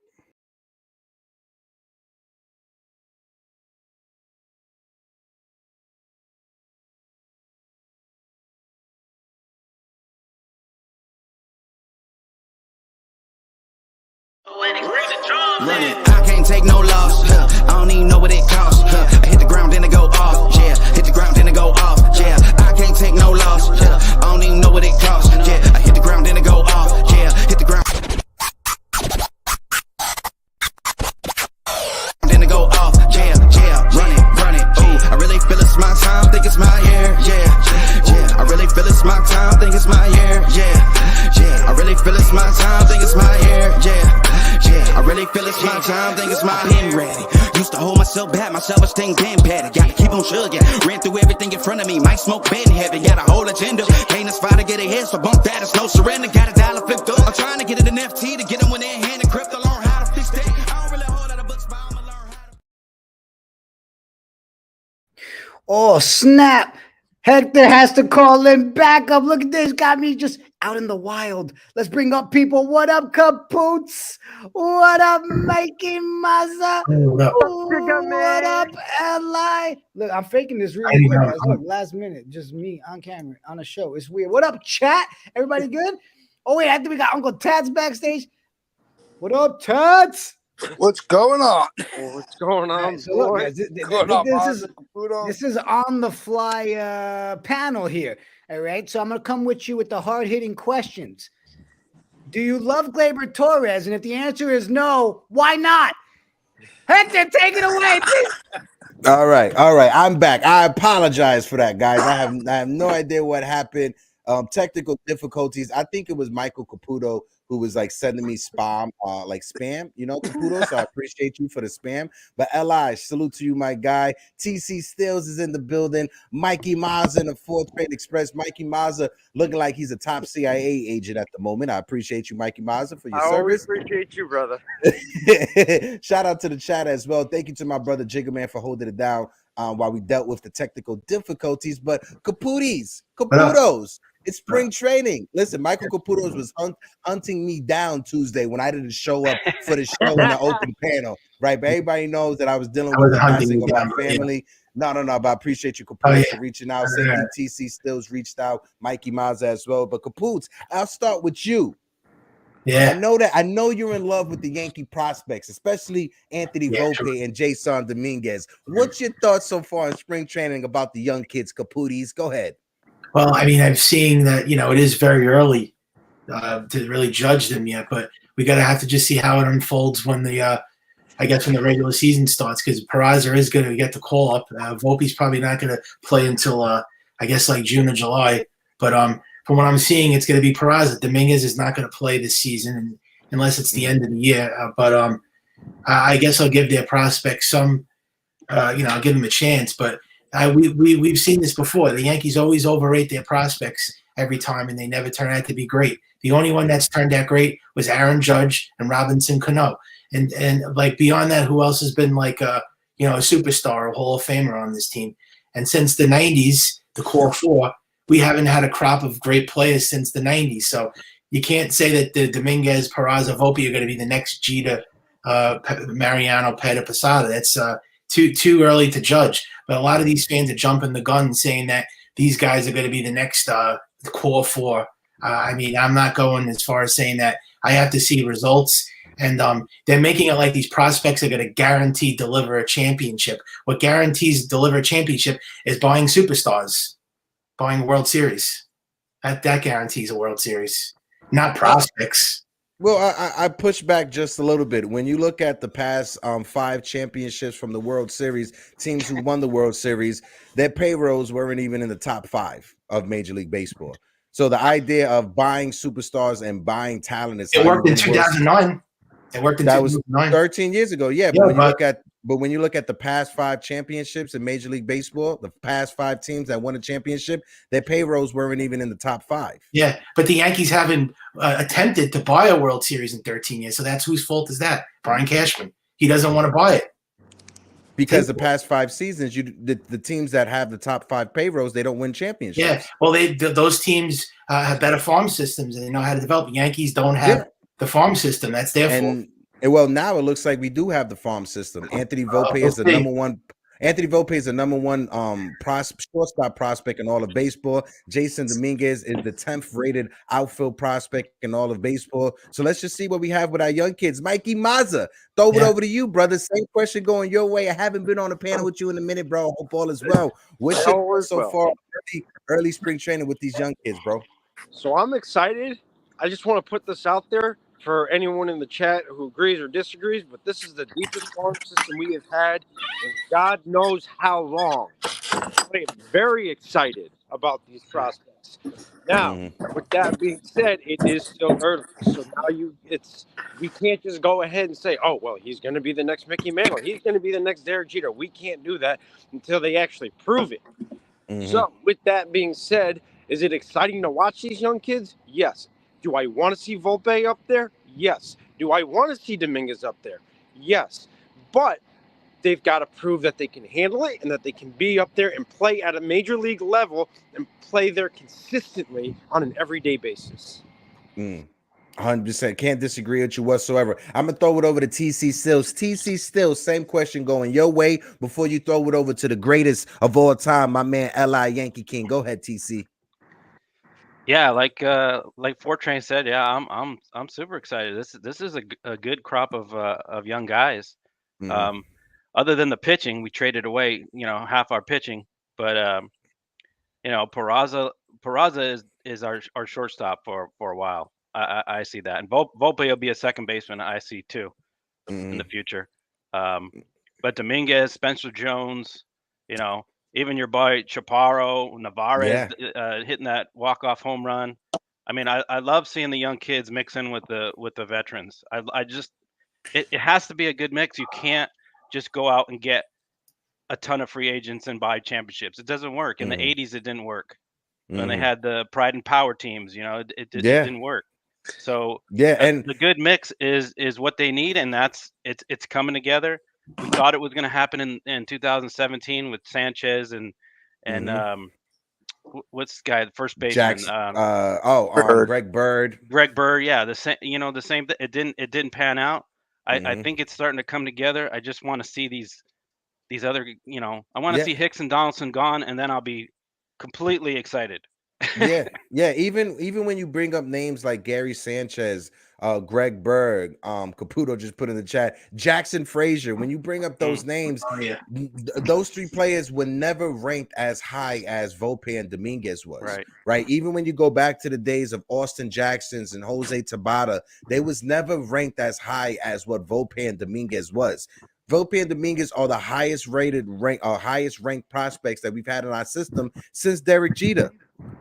Running, I can't take no loss. I don't even know what it costs. I hit the ground, then I go off. Yeah, hit the ground, then I go off. Yeah, I can't take no loss. I don't even know what it costs. Yeah, I hit the ground, then I go off. Yeah, hit the ground, then I go off. Yeah, running. Ooh, I really feel it's my time. Think it's my year. Yeah. I really feel it's my time. Think it's my year. Yeah. I really feel it's my time. Think it's my year. Yeah. I really feel it's my time, think it's my pen ready. Used to hold myself back, my self-esteem been petty. Gotta keep on chugging, ran through everything in front of me. Might smoke bed heavy, got a whole agenda. Can't aspire to get ahead, so bump that, it's no surrender. Got a dollar flipped up, I'm trying to get it an FT to get them when they're in hand and crypto. Learn how to fix that. I don't really hold out of books, but I'ma learn how to. Oh, snap. Hector has to call in backup. Look at this. Got me just out in the wild. Let's bring up people. What up, Capoots? What up, Mikey Mazza? What up, Eli? Look, I'm faking this really quick, guys. Look, last minute. Just me on camera on a show. It's weird. What up, chat? Everybody good? Oh, wait. I think we got Uncle Tats backstage. What up, Tats? What's going on? What's going on? Right, so look, guys, this is on the fly panel here. All right, so I'm gonna come with you with the hard hitting questions. Do you love Gleyber Torres? And if the answer is no, why not? Hector, take it away, please. All right. I'm back. I apologize for that, guys. I have no idea what happened. Technical difficulties. I think it was Michael Caputo who was like sending me spam, Caputo. So I appreciate you for the spam. But Li, salute to you, my guy. TC Stills is in the building. Mikey Mazza in the Fourth Grade Express. Mikey Mazza looking like he's a top CIA agent at the moment. I appreciate you, Mikey Mazza, for your service. I always appreciate you, brother. Shout out to the chat as well. Thank you to my brother Jigga Man for holding it down while we dealt with the technical difficulties. But Caputos. It's spring training. Listen, Michael Caputo was hunting me down Tuesday when I didn't show up for the show in the open panel, right? But everybody knows that I was dealing with the passing of my family. No, but I appreciate you, Caputo, for reaching out. TC Stills reached out, Mikey Mazza as well. But Caputo, I'll start with you. Yeah. I know you're in love with the Yankee prospects, especially Anthony Volpe and Jasson Dominguez. What's your thoughts so far in spring training about the young kids, Caputis? Go ahead. Well, I mean, I'm seeing that, it is very early to really judge them yet, but we have to just see how it unfolds when when the regular season starts, because Peraza is going to get the call up. Volpe's probably not going to play until, like June or July. But from what I'm seeing, it's going to be Peraza. Dominguez is not going to play this season unless it's the end of the year. But I guess I'll give their prospects some, I'll give them a chance. But we've seen this before. The Yankees always overrate their prospects every time, and they never turn out to be great. The only one that's turned out great was Aaron Judge and Robinson Cano. And like beyond that, who else has been like a superstar, a Hall of Famer on this team? And since the 90s, the core four, we haven't had a crop of great players since the 90s. So you can't say that the Dominguez, Peraza, Volpe are going to be the next Jeter, Mariano, Peta, Posada. That's too early to judge. But a lot of these fans are jumping the gun saying that these guys are going to be the next core four. I mean, I'm not going as far as saying that. I have to see results. And they're making it like these prospects are going to guarantee deliver a championship. What guarantees deliver a championship is buying superstars, buying a World Series. That guarantees a World Series, not prospects. Well, I push back just a little bit. When you look at the past 5 championships from the World Series, teams who won the World Series, their payrolls weren't even in the top 5 of Major League Baseball. So the idea of buying superstars and buying talent is it worked in 2009. It worked in 2009. 13 years ago. Yeah, but when you look at the past 5 championships in Major League Baseball, the past 5 teams that won a championship, their payrolls weren't even in the top 5. Yeah, but the Yankees haven't attempted to buy a World Series in 13 years. So that's whose fault is that? Brian Cashman. He doesn't want to buy it. Because the past 5 seasons, the teams that have the top 5 payrolls, they don't win championships. Yeah, well, those teams have better farm systems and they know how to develop. Yankees don't have the farm system. That's their fault. Well, now it looks like we do have the farm system. Anthony Volpe is the number one. Anthony Volpe is the number 1 shortstop prospect in all of baseball. Jasson Dominguez is the 10th rated outfield prospect in all of baseball. So let's just see what we have with our young kids. Mikey Mazza, throw it over to you, brother. Same question going your way. I haven't been on a panel with you in a minute, bro. I hope all is well. What's your so far early spring training with these young kids, bro? So I'm excited. I just want to put this out there for anyone in the chat who agrees or disagrees, but this is the deepest farm system we have had in God knows how long. I am very excited about these prospects. Now, with that being said, it is still early. So now we can't just go ahead and say, oh, well, he's going to be the next Mickey Mantle. He's going to be the next Derek Jeter. We can't do that until they actually prove it. So with that being said, is it exciting to watch these young kids? Yes. Do I want to see Volpe up there? Yes. Do I want to see Dominguez up there? Yes. But they've got to prove that they can handle it and that they can be up there and play at a major league level and play there consistently on an everyday basis. 100%. Can't disagree with you whatsoever. I'm going to throw it over to TC Stills. TC Stills, same question going your way before you throw it over to the greatest of all time, my man, L.I. Yankee King. Go ahead, TC. Yeah, like Fortrain said, yeah, I'm super excited. This is a good crop of young guys. Other than the pitching, we traded away, half our pitching, but Peraza is our shortstop for a while. I see that, and Volpe will be a second baseman. I see too in the future. But Dominguez, Spencer Jones, even your boy Chaparro, Navarez hitting that walk-off home run. I mean, I love seeing the young kids mix in with the veterans. It has to be a good mix. You can't just go out and get a ton of free agents and buy championships. It doesn't work. In the 80s, it didn't work. When they had the pride and power teams, it didn't work. So and the good mix is what they need, and it's coming together. We thought it was going to happen in 2017 with Sanchez and what's the guy, the first baseman? Greg Bird. Greg Bird, yeah, the same. The same. It didn't pan out. I think it's starting to come together. I just want to see these other. I want to see Hicks and Donaldson gone, and then I'll be completely excited. Yeah, yeah. Even when you bring up names like Gary Sanchez, Greg Berg, Caputo just put in the chat, Jackson Frazier. When you bring up those names, Oh yeah. those three players were never ranked as high as Volpe and Dominguez was. Right. Even when you go back to the days of Austin Jacksons and Jose Tabata, they was never ranked as high as what Volpe and Dominguez was. Volpe and Dominguez are the highest ranked prospects that we've had in our system since Derek Jeter.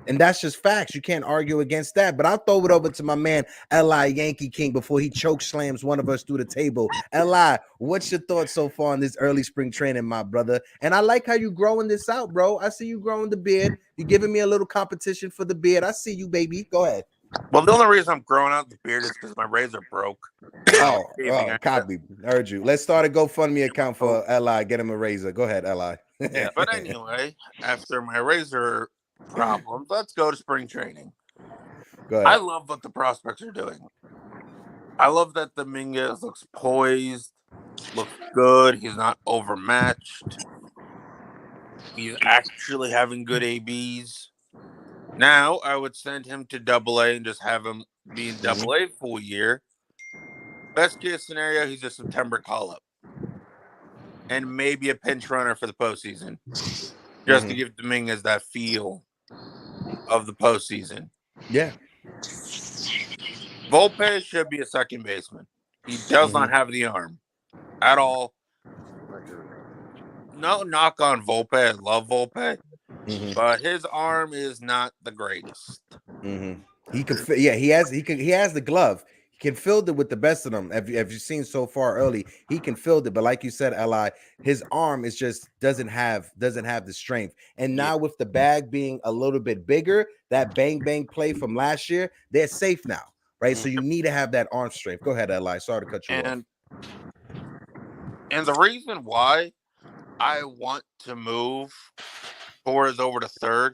And that's just facts. You can't argue against that. But I'll throw it over to my man, Li Yankee King, before he choke slams one of us through the table. Li, what's your thoughts so far on this early spring training, my brother? And I like how you growing this out, bro. I see you growing the beard. You're giving me a little competition for the beard. I see you, baby. Go ahead. Well, the only reason I'm growing out the beard is because my razor broke. Copy. Heard you. Let's start a GoFundMe account for Li. Get him a razor. Go ahead, Li. Yeah. But anyway, after my razor problems, let's go to spring training. Go ahead. I love what the prospects are doing. I love that Dominguez looks poised, looks good. He's not overmatched. He's actually having good ABs. Now I would send him to AA and just have him be in AA full year. Best case scenario, he's a September call-up. And maybe a pinch runner for the postseason. Just to give Dominguez that feel of the postseason. Yeah. Volpe should be a second baseman. He does not have the arm at all. No knock on Volpe. I love Volpe. But his arm is not the greatest. He can, he has the glove. He can field it with the best of them. Have you seen so far early? He can field it, but like you said, Li, his arm is just doesn't have the strength. And now with the bag being a little bit bigger, that bang play from last year, they're safe now, right? So you need to have that arm strength. Go ahead, Li. Sorry to cut you off. And the reason why I want to move Torres over to third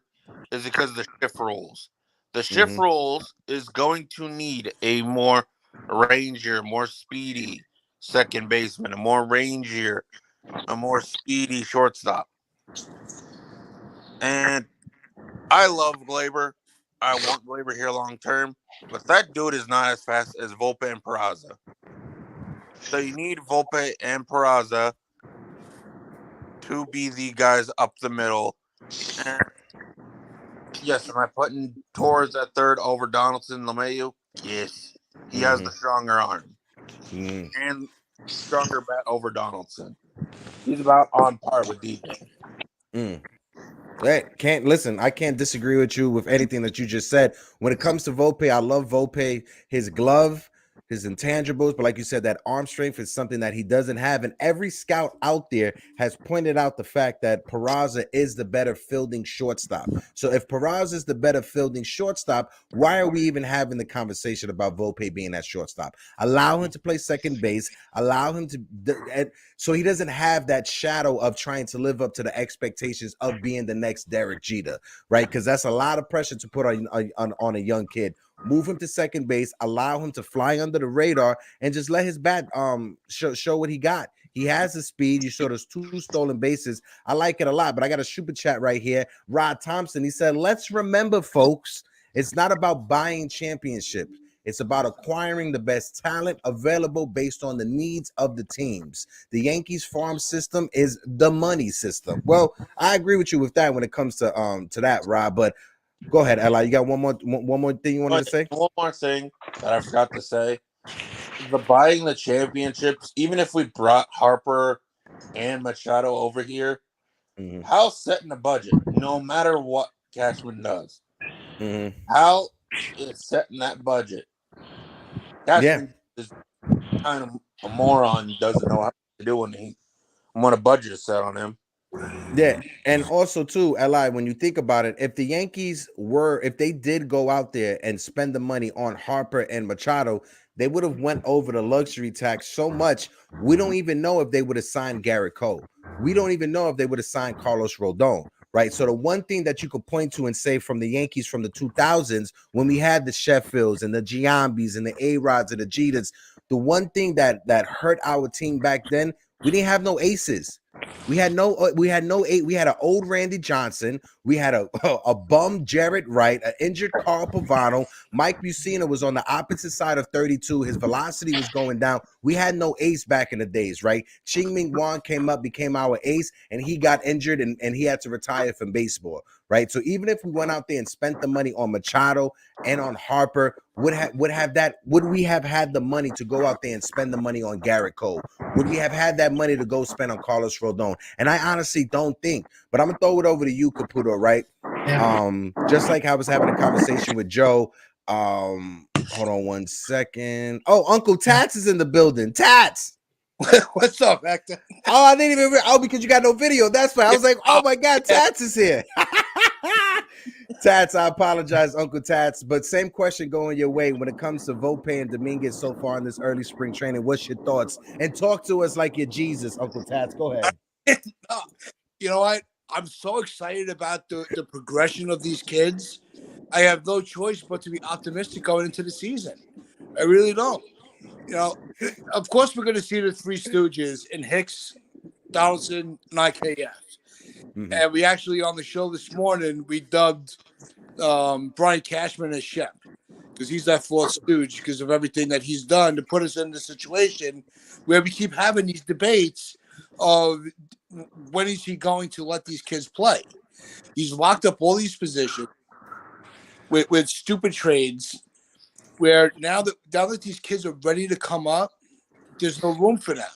is because of the shift rules. The shift rules is going to need a more rangier, more speedy second baseman, a more rangier, a more speedy shortstop. And I love Glaber. I want Glaber here long term, but that dude is not as fast as Volpe and Peraza. So you need Volpe and Peraza to be the guys up the middle. And yes, am I putting Torres at third over Donaldson and LeMahieu? Yes. He has the stronger arm. And stronger bat over Donaldson. He's about on par with DJ. I can't disagree with you with anything that you just said. When it comes to Volpe, I love Volpe, his glove, his intangibles, but like you said, that arm strength is something that he doesn't have. And every scout out there has pointed out the fact that Peraza is the better fielding shortstop. So if Peraza is the better fielding shortstop, why are we even having the conversation about Volpe being that shortstop? Allow him to play second base. Allow him to, so he doesn't have that shadow of trying to live up to the expectations of being the next Derek Jeter, right? Because that's a lot of pressure to put on a young kid. Move him to second base, allow him to fly under the radar, and just let his bat show what he got. He has the speed. You showed us 2 stolen bases. I like it a lot, but I got a super chat right here. Rod Thompson, he said, let's remember, folks, it's not about buying championships. It's about acquiring the best talent available based on the needs of the teams. The Yankees farm system is the money system. Well, I agree with you with that when it comes to that, Rob, but go ahead, Eli. You got one more thing you wanted to say? One more thing that I forgot to say. The buying the championships, even if we brought Harper and Machado over here, Hal setting the budget, no matter what Cashman does. Hal is setting that budget. Cashman is kind of a moron. He doesn't know how to do when a budget is set on him. Yeah, and also too, Li, when you think about it, if the Yankees if they did go out there and spend the money on Harper and Machado, they would have went over the luxury tax so much. We don't even know if they would have signed Garrett Cole. We don't even know if they would have signed Carlos Rodon, right? So the one thing that you could point to and say from the Yankees from the 2000s, when we had the Sheffields and the Giambis and the A-Rods and the Jeters, the one thing that hurt our team back then, we didn't have no aces. We had an old Randy Johnson. We had a bum Jared Wright, an injured Carl Pavano. Mike Mussina was on the opposite side of 32. His velocity was going down. We had no ace back in the days, right? Ching-Ming Juan came up, became our ace, and he got injured and he had to retire from baseball, right? So even if we went out there and spent the money on Machado and on Harper, would we have had the money to go out there and spend the money on Garrett Cole? Would we have had that money to go spend on Carlos Rodon? And I honestly don't think, but I'm gonna throw it over to you, Caputo, right? Just like I was having a conversation with Joe. Hold on one second. Oh, Uncle Tats is in the building. Tats. What's up, Hector? Oh, I didn't even. Oh, because you got no video. That's why I was like, oh my God, Tats is here. Tats, I apologize, Uncle Tats, but same question going your way when it comes to Volpe and Dominguez so far in this early spring training. What's your thoughts? And talk to us like you're Jesus, Uncle Tats. Go ahead. You know what? I'm so excited about the progression of these kids. I have no choice but to be optimistic going into the season. I really don't. You know, of course we're going to see the Three Stooges in Hicks, Donaldson, and IKF. Mm-hmm. And we actually, on the show this morning, we dubbed Brian Cashman as Shep because he's that fourth stooge because of everything that he's done to put us in the situation where we keep having these debates of when is he going to let these kids play. He's locked up all these positions with stupid trades where now that these kids are ready to come up, there's no room for them.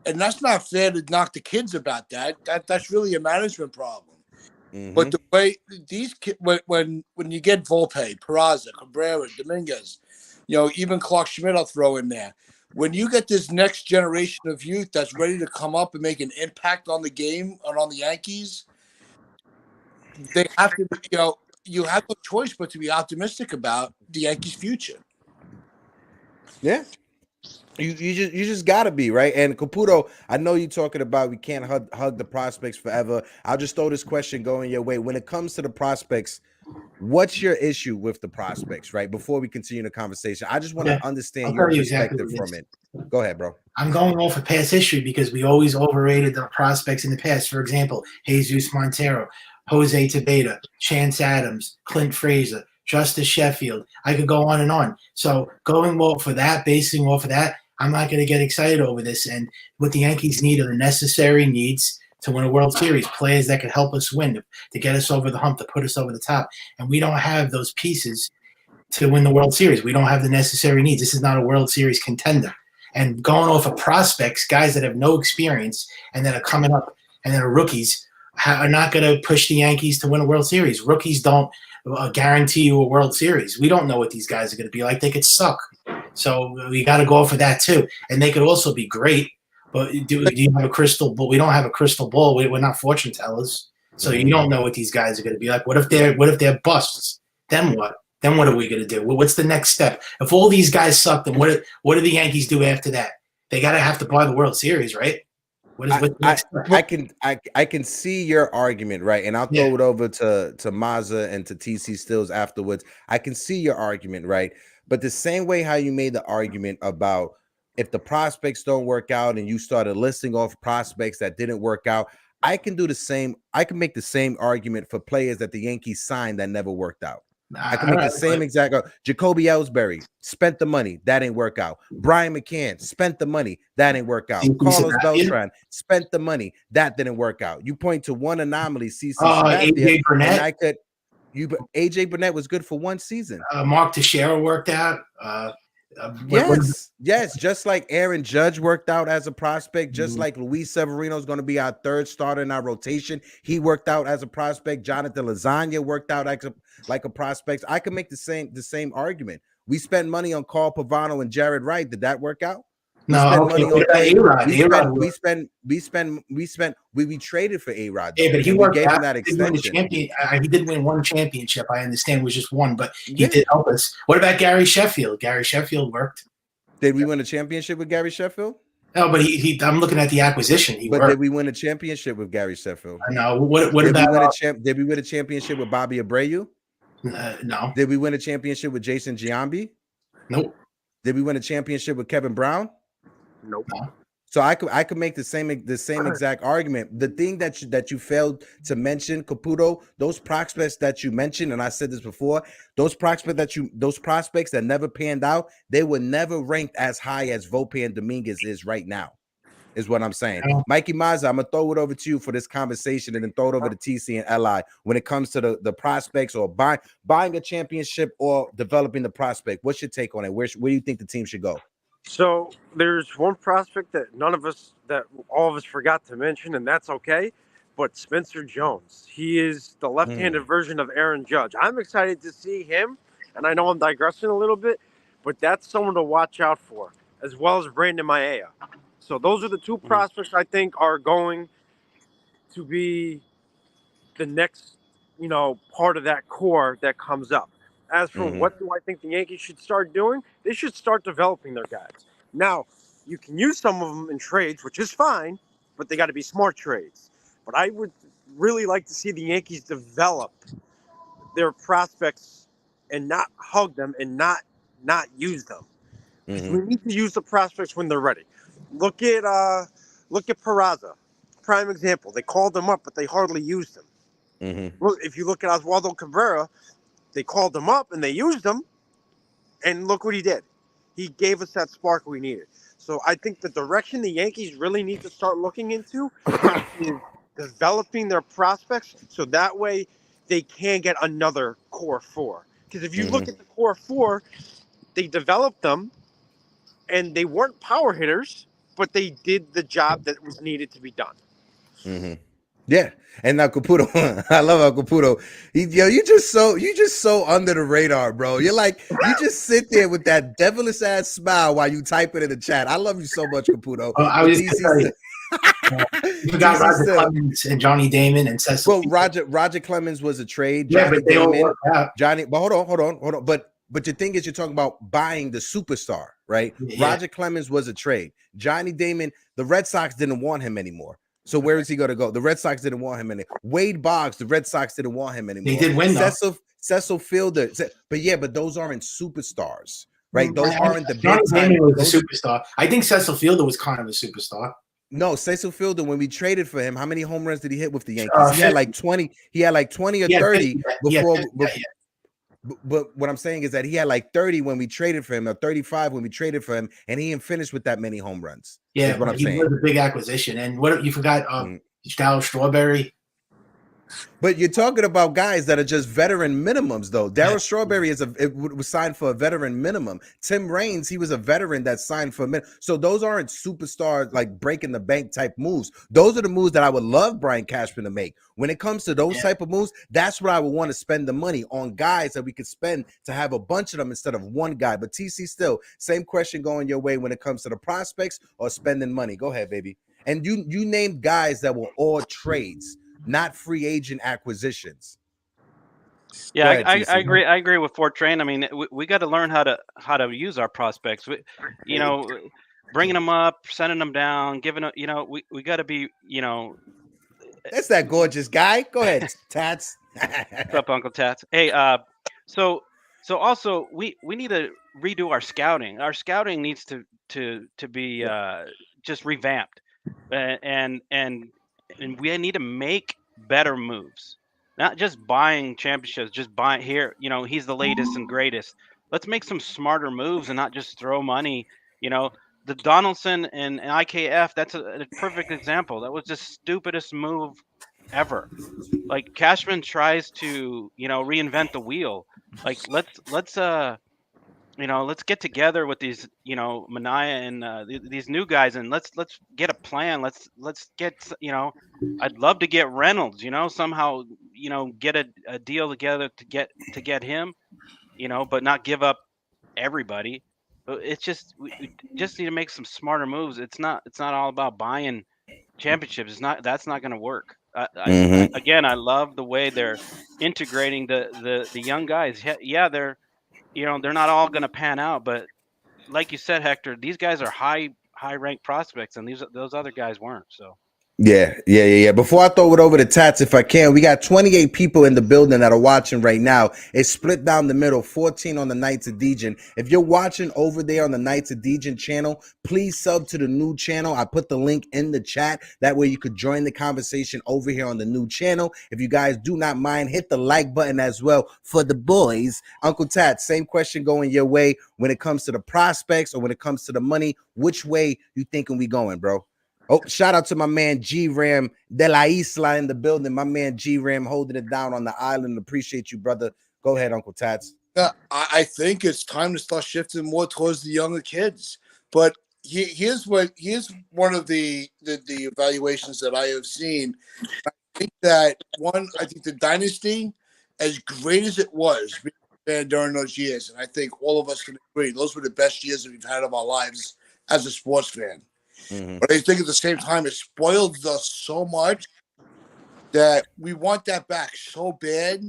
And that's not fair to knock the kids about that. That's really a management problem. Mm-hmm. But the way these kids, when you get Volpe, Peraza, Cabrera, Dominguez, you know, even Clark Schmidt I'll throw in there. When you get this next generation of youth that's ready to come up and make an impact on the game and on the Yankees, they have to, you know, you have no choice but to be optimistic about the Yankees' future. Yeah. You just gotta be, right. And Caputo, I know you're talking about we can't hug the prospects forever. I'll just throw this question going your way. When it comes to the prospects, what's your issue with the prospects, right? Before we continue the conversation, I just want to understand your perspective from it. Go ahead, bro. I'm going off of past history because we always overrated the prospects in the past. For example, Jesus Montero, Jose Tejeda, Chance Adams, Clint Frazier, Justice Sheffield. I could go on and on. So going off of that, basing off of that, I'm not going to get excited over this. And what the Yankees need are the necessary needs to win a World Series, players that could help us win, to get us over the hump, to put us over the top. And we don't have those pieces to win the World Series. We don't have the necessary needs. This is not a World Series contender. And going off of prospects, guys that have no experience and that are coming up and that are rookies are not going to push the Yankees to win a World Series. Rookies don't guarantee you a World Series. We don't know what these guys are going to be like. They could suck. So we got to go for that too. And they could also be great. But do you have a crystal ball? We don't have a crystal ball. We're not fortune tellers. So you don't know what these guys are going to be like. What if they're busts? Then what? Then what are we going to do? What's the next step? If all these guys suck, then what do the Yankees do after that? They got to have to buy the World Series, right? I can see your argument, right? And I'll throw it over to Mazza and to TC Stills afterwards. I can see your argument, right? But the same way how you made the argument about if the prospects don't work out and you started listing off prospects that didn't work out, I can do the same. I can make the same argument for players that the Yankees signed that never worked out. I can make the same exact. Jacoby Ellsbury spent the money, that ain't work out. Brian McCann spent the money, that ain't work out. Carlos Beltran spent the money, that didn't work out. You point to one anomaly, CC AJ Burnett. AJ Burnett was good for one season. Mark Teixeira worked out. Yes, just like Aaron Judge worked out as a prospect, just like Luis Severino is going to be our third starter in our rotation. He worked out as a prospect. Jonathan Lasagna worked out like a prospect. I can make the same argument. We spent money on Carl Pavano and Jared Wright. Did that work out? We traded for A-Rod. Yeah, but he worked out. That extension. He didn't win one championship. I understand it was just one, but he did help us. What about Gary Sheffield? Gary Sheffield worked. Did we win a championship with Gary Sheffield? No, but I'm looking at the acquisition. Did we win a championship with Gary Sheffield? No. Did we win a championship with Bobby Abreu? No. Did we win a championship with Jason Giambi? Nope. Did we win a championship with Kevin Brown? Nope. So I could make the same exact argument. The thing that you failed to mention, Caputo, those prospects that you mentioned, and I said this before, those prospects that never panned out, they were never ranked as high as Volpe and Dominguez is right now. Is what I'm saying. Mikey Mazza, I'm gonna throw it over to you for this conversation and then throw it over to TC and LI when it comes to the prospects or buying a championship or developing the prospect. What's your take on it? Where do you think the team should go? So there's one prospect that all of us forgot to mention, and that's okay. But Spencer Jones, he is the left-handed version of Aaron Judge. I'm excited to see him, and I know I'm digressing a little bit, but that's someone to watch out for, as well as Brandon Maea. So those are the two prospects I think are going to be the next, part of that core that comes up. As for what do I think the Yankees should start doing, they should start developing their guys. Now, you can use some of them in trades, which is fine, but they got to be smart trades. But I would really like to see the Yankees develop their prospects and not hug them and not use them. We need to use the prospects when they're ready. Look at Peraza, prime example. They called him up, but they hardly used him. Look, if you look at Oswaldo Cabrera, they called him up and they used him, and look what he did. He gave us that spark we needed. So I think the direction the Yankees really need to start looking into is developing their prospects so that way they can get another core four. Because if you look at the core four, they developed them, and they weren't power hitters, but they did the job that was needed to be done. Yeah, and now Caputo, I love how Caputo. You just so under the radar, bro. You're like you just sit there with that devilish ass smile while you type it in the chat. I love you so much, Caputo. I was just you forgot Roger Clemens and Johnny Damon and Cecil. Well, Roger Clemens was a trade. Yeah, Johnny but they all Damon, worked out. but hold on. But the thing is, you're talking about buying the superstar, right? Yeah. Roger Clemens was a trade. Johnny Damon, the Red Sox didn't want him anymore. So where is he going to go? The Red Sox didn't want him anymore. Wade Boggs, the Red Sox didn't want him anymore. They did win, though. Cecil Fielder, but those aren't superstars, right? Those aren't the Johnny big time. Damon was a superstar. I think Cecil Fielder was kind of a superstar. No, Cecil Fielder, when we traded for him, how many home runs did he hit with the Yankees? He had like 20. He had like 20 or 30 before. But what I'm saying is that he had like 30 when we traded for him, or 35 when we traded for him, and he didn't finish with that many home runs. Yeah, what I'm he saying. was a big acquisition. And what you forgot? Darryl Strawberry. But you're talking about guys that are just veteran minimums, though. Darryl Strawberry was signed for a veteran minimum. Tim Raines, he was a veteran that signed for a minimum. So those aren't superstars like breaking the bank type moves. Those are the moves that I would love Brian Cashman to make. When it comes to those type of moves, that's where I would want to spend the money on guys that we could spend to have a bunch of them instead of one guy. But TC, still, same question going your way when it comes to the prospects or spending money. Go ahead, baby. And you named guys that were all trades, not free agent acquisitions. Yeah, ahead, I agree. I agree with Fort Train. I mean, we got to learn how to use our prospects. Bringing them up, sending them down, giving them. We got to be. That's that gorgeous guy. Go ahead, Tats. What's up, Uncle Tats? Hey, so also we need to redo our scouting. Our scouting needs to be just revamped, and we need to make better moves, not just buying championships, just buying here. He's the latest and greatest. Let's make some smarter moves and not just throw money. The Donaldson and IKF, that's a perfect example. That was the stupidest move ever. Like Cashman tries to, reinvent the wheel. Like let's get together with these, Mania and these new guys, and let's get a plan. Let's get, I'd love to get Reynolds, somehow, get a deal together to get him, but not give up everybody. It's just we just need to make some smarter moves. It's not all about buying championships. That's not going to work. Again, I love the way they're integrating the young guys. Yeah, they're not all going to pan out, but like you said, Hector, these guys are high ranked prospects, and those other guys weren't. So Yeah. Before I throw it over to Tats, if I can, we got 28 people in the building that are watching right now. It's split down the middle, 14 on the Knights of Dejan. If you're watching over there on the Knights of Dejan channel, please sub to the new channel. I put the link in the chat. That way you could join the conversation over here on the new channel. If you guys do not mind, hit the like button as well for the boys. Uncle Tats, same question going your way when it comes to the prospects or when it comes to the money. Which way you thinking we going, bro? Oh, shout out to my man G Ram de la Isla in the building. My man G Ram holding it down on the island. Appreciate you, brother. Go ahead, Uncle Tats. Yeah, I think it's time to start shifting more towards the younger kids. But here's one of the evaluations that I have seen. I think the dynasty, as great as it was during those years, and I think all of us can agree, those were the best years that we've had of our lives as a sports fan. Mm-hmm. But I think at the same time, it spoiled us so much that we want that back so bad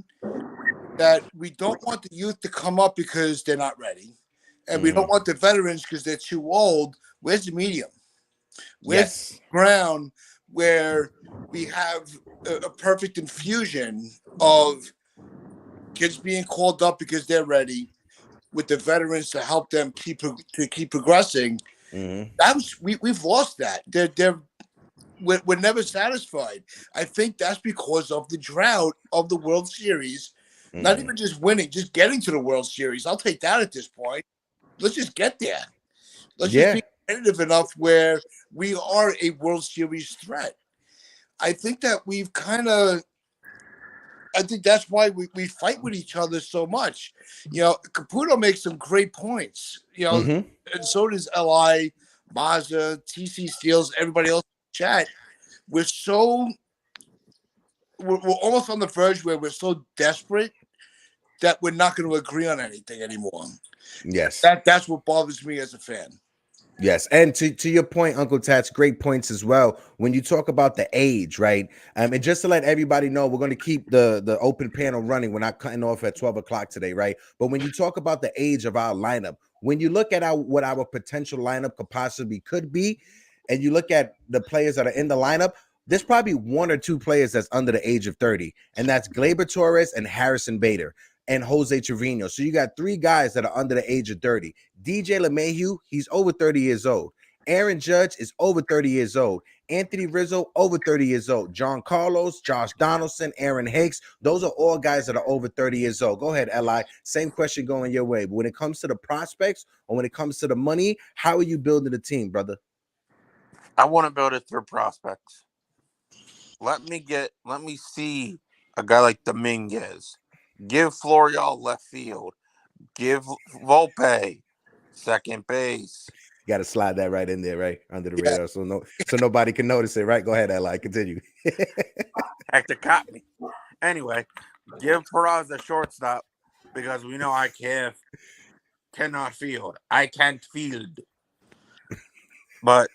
that we don't want the youth to come up because they're not ready. And we don't want the veterans because they're too old. Where's the medium? Where's the ground where we have a perfect infusion of kids being called up because they're ready, with the veterans to help them keep progressing? We've lost that. We're never satisfied. I think that's because of the drought of the World Series. Not even just winning, just getting to the World Series. I'll take that at this point. Let's just get there. Let's just be competitive enough where we are a World Series threat. I think that I think that's why we fight with each other so much. Caputo makes some great points. And so does Li, Mazza, TC Steels, everybody else in the chat. We're almost on the verge where we're so desperate that we're not going to agree on anything anymore. Yes. That's what bothers me as a fan. Yes, and to your point, Uncle Tats, great points as well. When you talk about the age, right? And just to let everybody know, we're going to keep the open panel running. We're not cutting off at 12 o'clock today, right? But when you talk about the age of our lineup, when you look at what our potential lineup could be, and you look at the players that are in the lineup, there's probably one or two players that's under the age of 30, and that's Gleyber Torres and Harrison Bader and Jose Trevino. So you got three guys that are under the age of 30. DJ LeMahieu, he's over 30 years old. Aaron Judge is over 30 years old. Anthony Rizzo, over 30 years old. John Carlos, Josh Donaldson, Aaron Hicks, those are all guys that are over 30 years old. Go ahead, Li. Same question going your way. But when it comes to the prospects or when it comes to the money, how are you building the team, brother? I want to build it through prospects. Let me see a guy like Dominguez. Give Florial left field. Give Volpe second base. You got to slide that right in there, right under the radar, so nobody can notice it. Right? Go ahead, Li. Continue. Hector caught me. Anyway, give Peraza shortstop because we know I cannot field. I can't field. But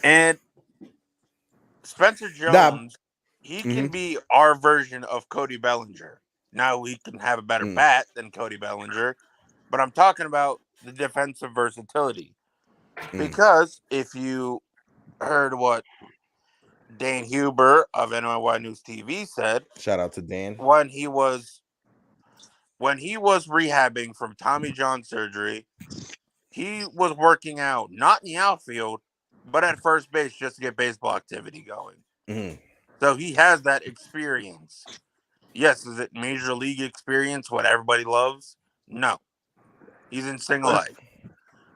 and Spencer Jones, he can be our version of Cody Bellinger. Now he can have a better bat than Cody Bellinger, but I'm talking about the defensive versatility. Because if you heard what Dan Huber of NYY News TV said, shout out to Dan, when he was rehabbing from Tommy John surgery, he was working out not in the outfield, but at first base just to get baseball activity going. So he has that experience. Yes, is it major league experience, what everybody loves? No. He's in single A.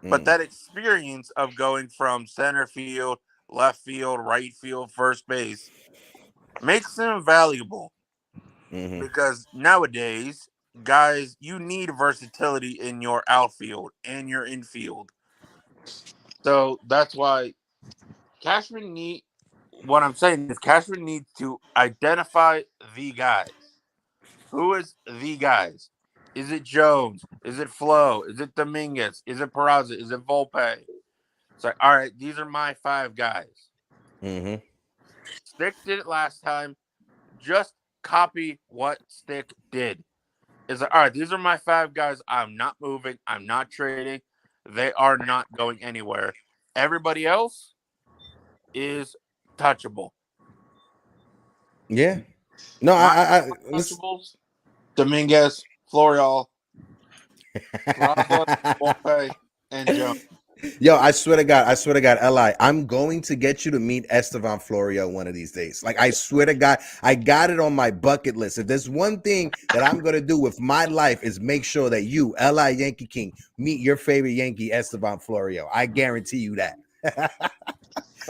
But that experience of going from center field, left field, right field, first base makes him valuable. Because nowadays, guys, you need versatility in your outfield and your infield. So that's why what I'm saying is Cashman needs to identify the guys. Who is the guys? Is it Jones? Is it Flo? Is it Dominguez? Is it Peraza? Is it Volpe? So, all right, these are my 5 guys. Stick did it last time. Just copy what Stick did. Is like, all right, these are my 5 guys. I'm not moving. I'm not trading. They are not going anywhere. Everybody else, is touchable. Yeah. No, My listen. untouchables: Dominguez, Florial, Raza, Volpe, and Jones. Yo, I swear to God, Li, I'm going to get you to meet Estevan Florio one of these days. Like, I swear to God, I got it on my bucket list. If there's one thing that I'm gonna do with my life is make sure that you, Li Yankee King, meet your favorite Yankee, Estevan Florio. I guarantee you that.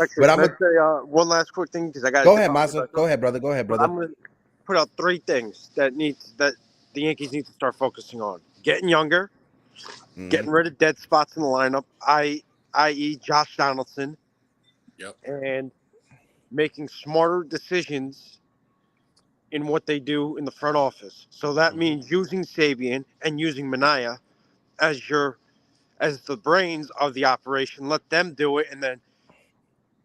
Actually, But I'm can I gonna say one last quick thing because I got go ahead, Maza. Go ahead, brother. Go ahead, But brother. I'm going to put out 3 things that the Yankees need to start focusing on: getting younger, getting rid of dead spots in the lineup, i.e., Josh Donaldson, and making smarter decisions in what they do in the front office. So that means using Sabian and using Mania as the brains of the operation. Let them do it, and then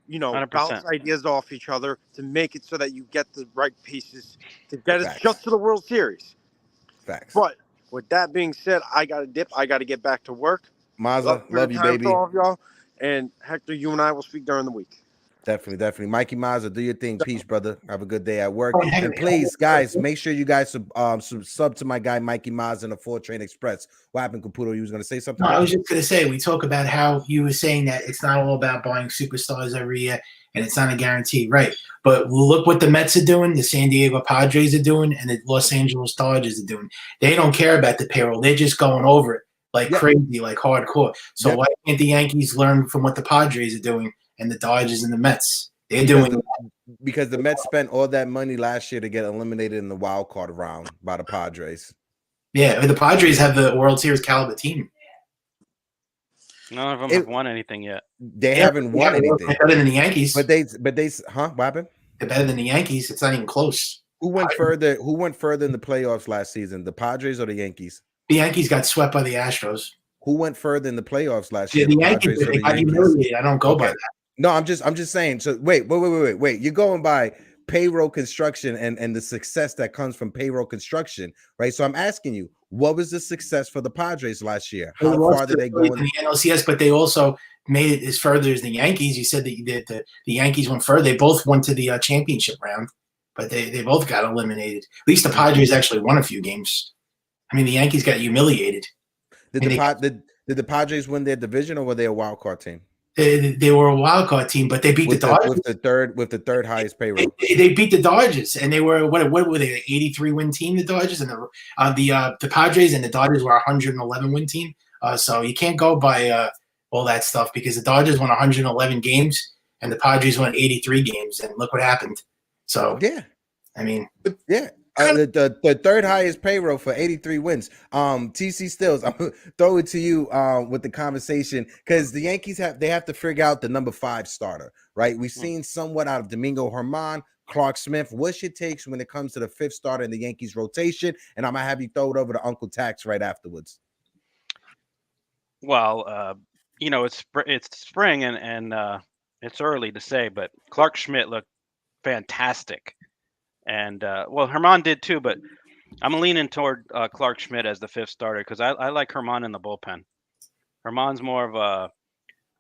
100%. bounce ideas off each other to make it so that you get the right pieces to get us Facts. just to the World Series. Facts. But with that being said, I got to dip. I got to get back to work. Maza, love you, Time baby. for all of y'all. And Hector, you and I will speak during the week. Definitely. Mikey Maza, do your thing. Peace, brother. Have a good day at work. And please, guys, make sure you guys sub to my guy Mikey Maza in the 4 Train Express. What happened, Caputo? You was gonna say something? No, I was just going to say, we talk about how you were saying that it's not all about buying superstars every year and it's not a guarantee, right? But look what the Mets are doing, the San Diego Padres are doing, and the Los Angeles Dodgers are doing. They don't care about the payroll. They're just going over it like crazy, like hardcore. So why can't the Yankees learn from what the Padres are doing and the Dodgers and the Mets? They're doing because the Mets spent all that money last year to get eliminated in the wild card round by the Padres. Yeah, the Padres have the World Series caliber team. None of them have won anything yet. They haven't won anything. They're better than the Yankees. But they, what happened? They're better than the Yankees. It's not even close. Who went further? Who went further in the playoffs last season? The Padres or the Yankees? The Yankees got swept by the Astros. Who went further in the playoffs last Yeah, year? the Yankees. They got humiliated. I don't go by that. No, I'm just saying. So wait. You're going by payroll construction and the success that comes from payroll construction, right? So I'm asking you, what was the success for the Padres last year? How far did they go in the NLCS? But they also made it as further as the Yankees. You said that the Yankees went further. They both went to the championship round, but they both got eliminated. At least the Padres actually won a few games. I mean, the Yankees got humiliated. Did the Padres win their division, or were they a wild card team? They were a wild card team, but they beat the Dodgers with the third highest payroll. They beat the Dodgers, and they were what were they? An 83 win team, the Dodgers, and the Padres and the Dodgers were a 111 win team. So you can't go by all that stuff because the Dodgers won 111 games and the Padres won 83 games, and look what happened. So I mean, the third highest payroll for 83 wins. TC Stills, I'm gonna throw it to you with the conversation because the Yankees have to figure out the number 5 starter, right? We've seen somewhat out of Domingo Germán, Clark Smith. What's your takes when it comes to the 5th starter in the Yankees rotation? And I'm gonna have you throw it over to Uncle Tax right afterwards. Well, it's spring and it's early to say, but Clark Schmidt looked fantastic. And Germán did too, but I'm leaning toward Clark Schmidt as the 5th starter because I like Germán in the bullpen. Germán's more of a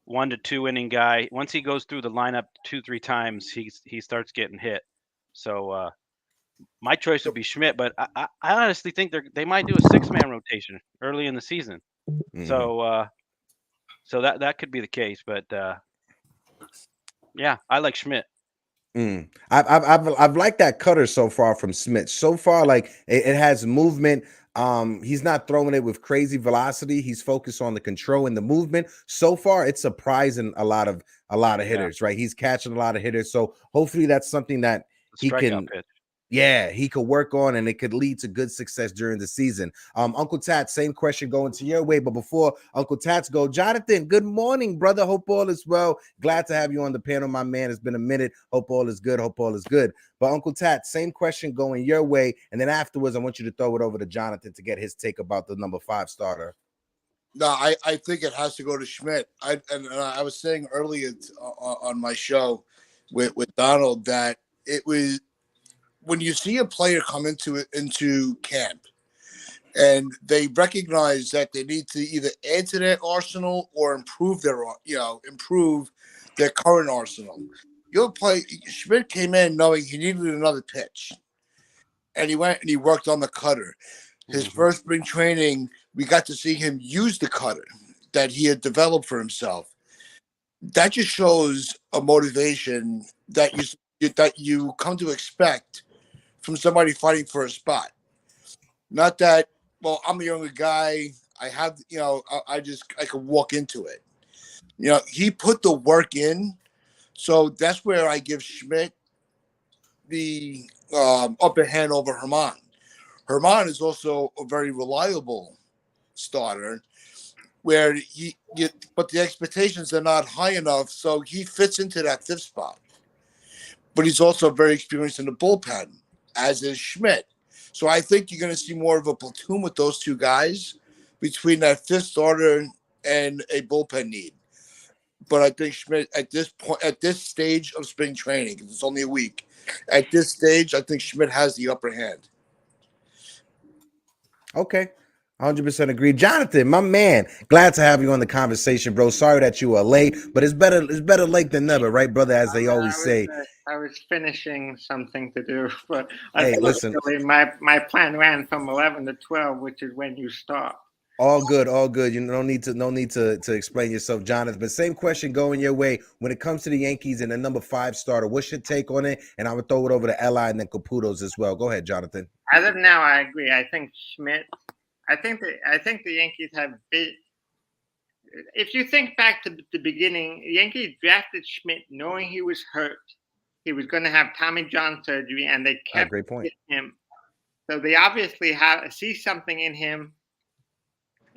1 to 2 inning guy. Once he goes through the lineup 2-3 times, he starts getting hit. So my choice would be Schmidt, but I honestly think they might do a 6-man rotation early in the season. Mm-hmm. So that could be the case, but yeah, I like Schmidt. I've liked that cutter so far from Smith. So far, like it has movement. He's not throwing it with crazy velocity. He's focused on the control and the movement. So far, it's surprising a lot of hitters, right? He's catching a lot of hitters. So hopefully that's something that he can pitch. Yeah, he could work on, and it could lead to good success during the season. Uncle Tat, same question going to your way, but before Uncle Tats go, Jonathan, good morning, brother. Hope all is well. Glad to have you on the panel, my man. It's been a minute. Hope all is good. Hope all is good. But Uncle Tat, same question going your way, and then afterwards, I want you to throw it over to Jonathan to get his take about the number 5 starter. No, I think it has to go to Schmidt. I was saying earlier on my show with Donald that it was when you see a player come into camp and they recognize that they need to either add to their arsenal or improve their current arsenal. You'll play. Schmidt came in knowing he needed another pitch, and he went and he worked on the cutter. His first spring training, we got to see him use the cutter that he had developed for himself. That just shows a motivation that you come to expect from somebody fighting for a spot. Not that, well, I'm a younger guy. I have, I could walk into it. He put the work in. So that's where I give Schmidt the upper hand over Herman. Herman is also a very reliable starter where but the expectations are not high enough. So he fits into that fifth spot. But he's also very experienced in the bullpen, as is Schmidt. So I think you're going to see more of a platoon with those two guys between that fifth starter and a bullpen need. But I think Schmidt at this stage of spring training, because it's only a week, at this stage, I think Schmidt has the upper hand. Okay. 100% agree. Jonathan, my man, glad to have you on the conversation, bro. Sorry that you are late, but it's better late than never, right, brother? As they always say. I was finishing something to do, but hey, listen, my plan ran from 11 to 12, which is when you start. All good. You no need to explain yourself, Jonathan. But same question going your way when it comes to the Yankees and the number 5 starter. What's your take on it? And I would throw it over to Eli and then Caputos as well. Go ahead, Jonathan. As of now, I agree. I think Schmidt. I think the Yankees have. If you think back to the beginning, the Yankees drafted Schmidt knowing he was hurt. He was going to have Tommy John surgery, and they kept great point. him. So they obviously see something in him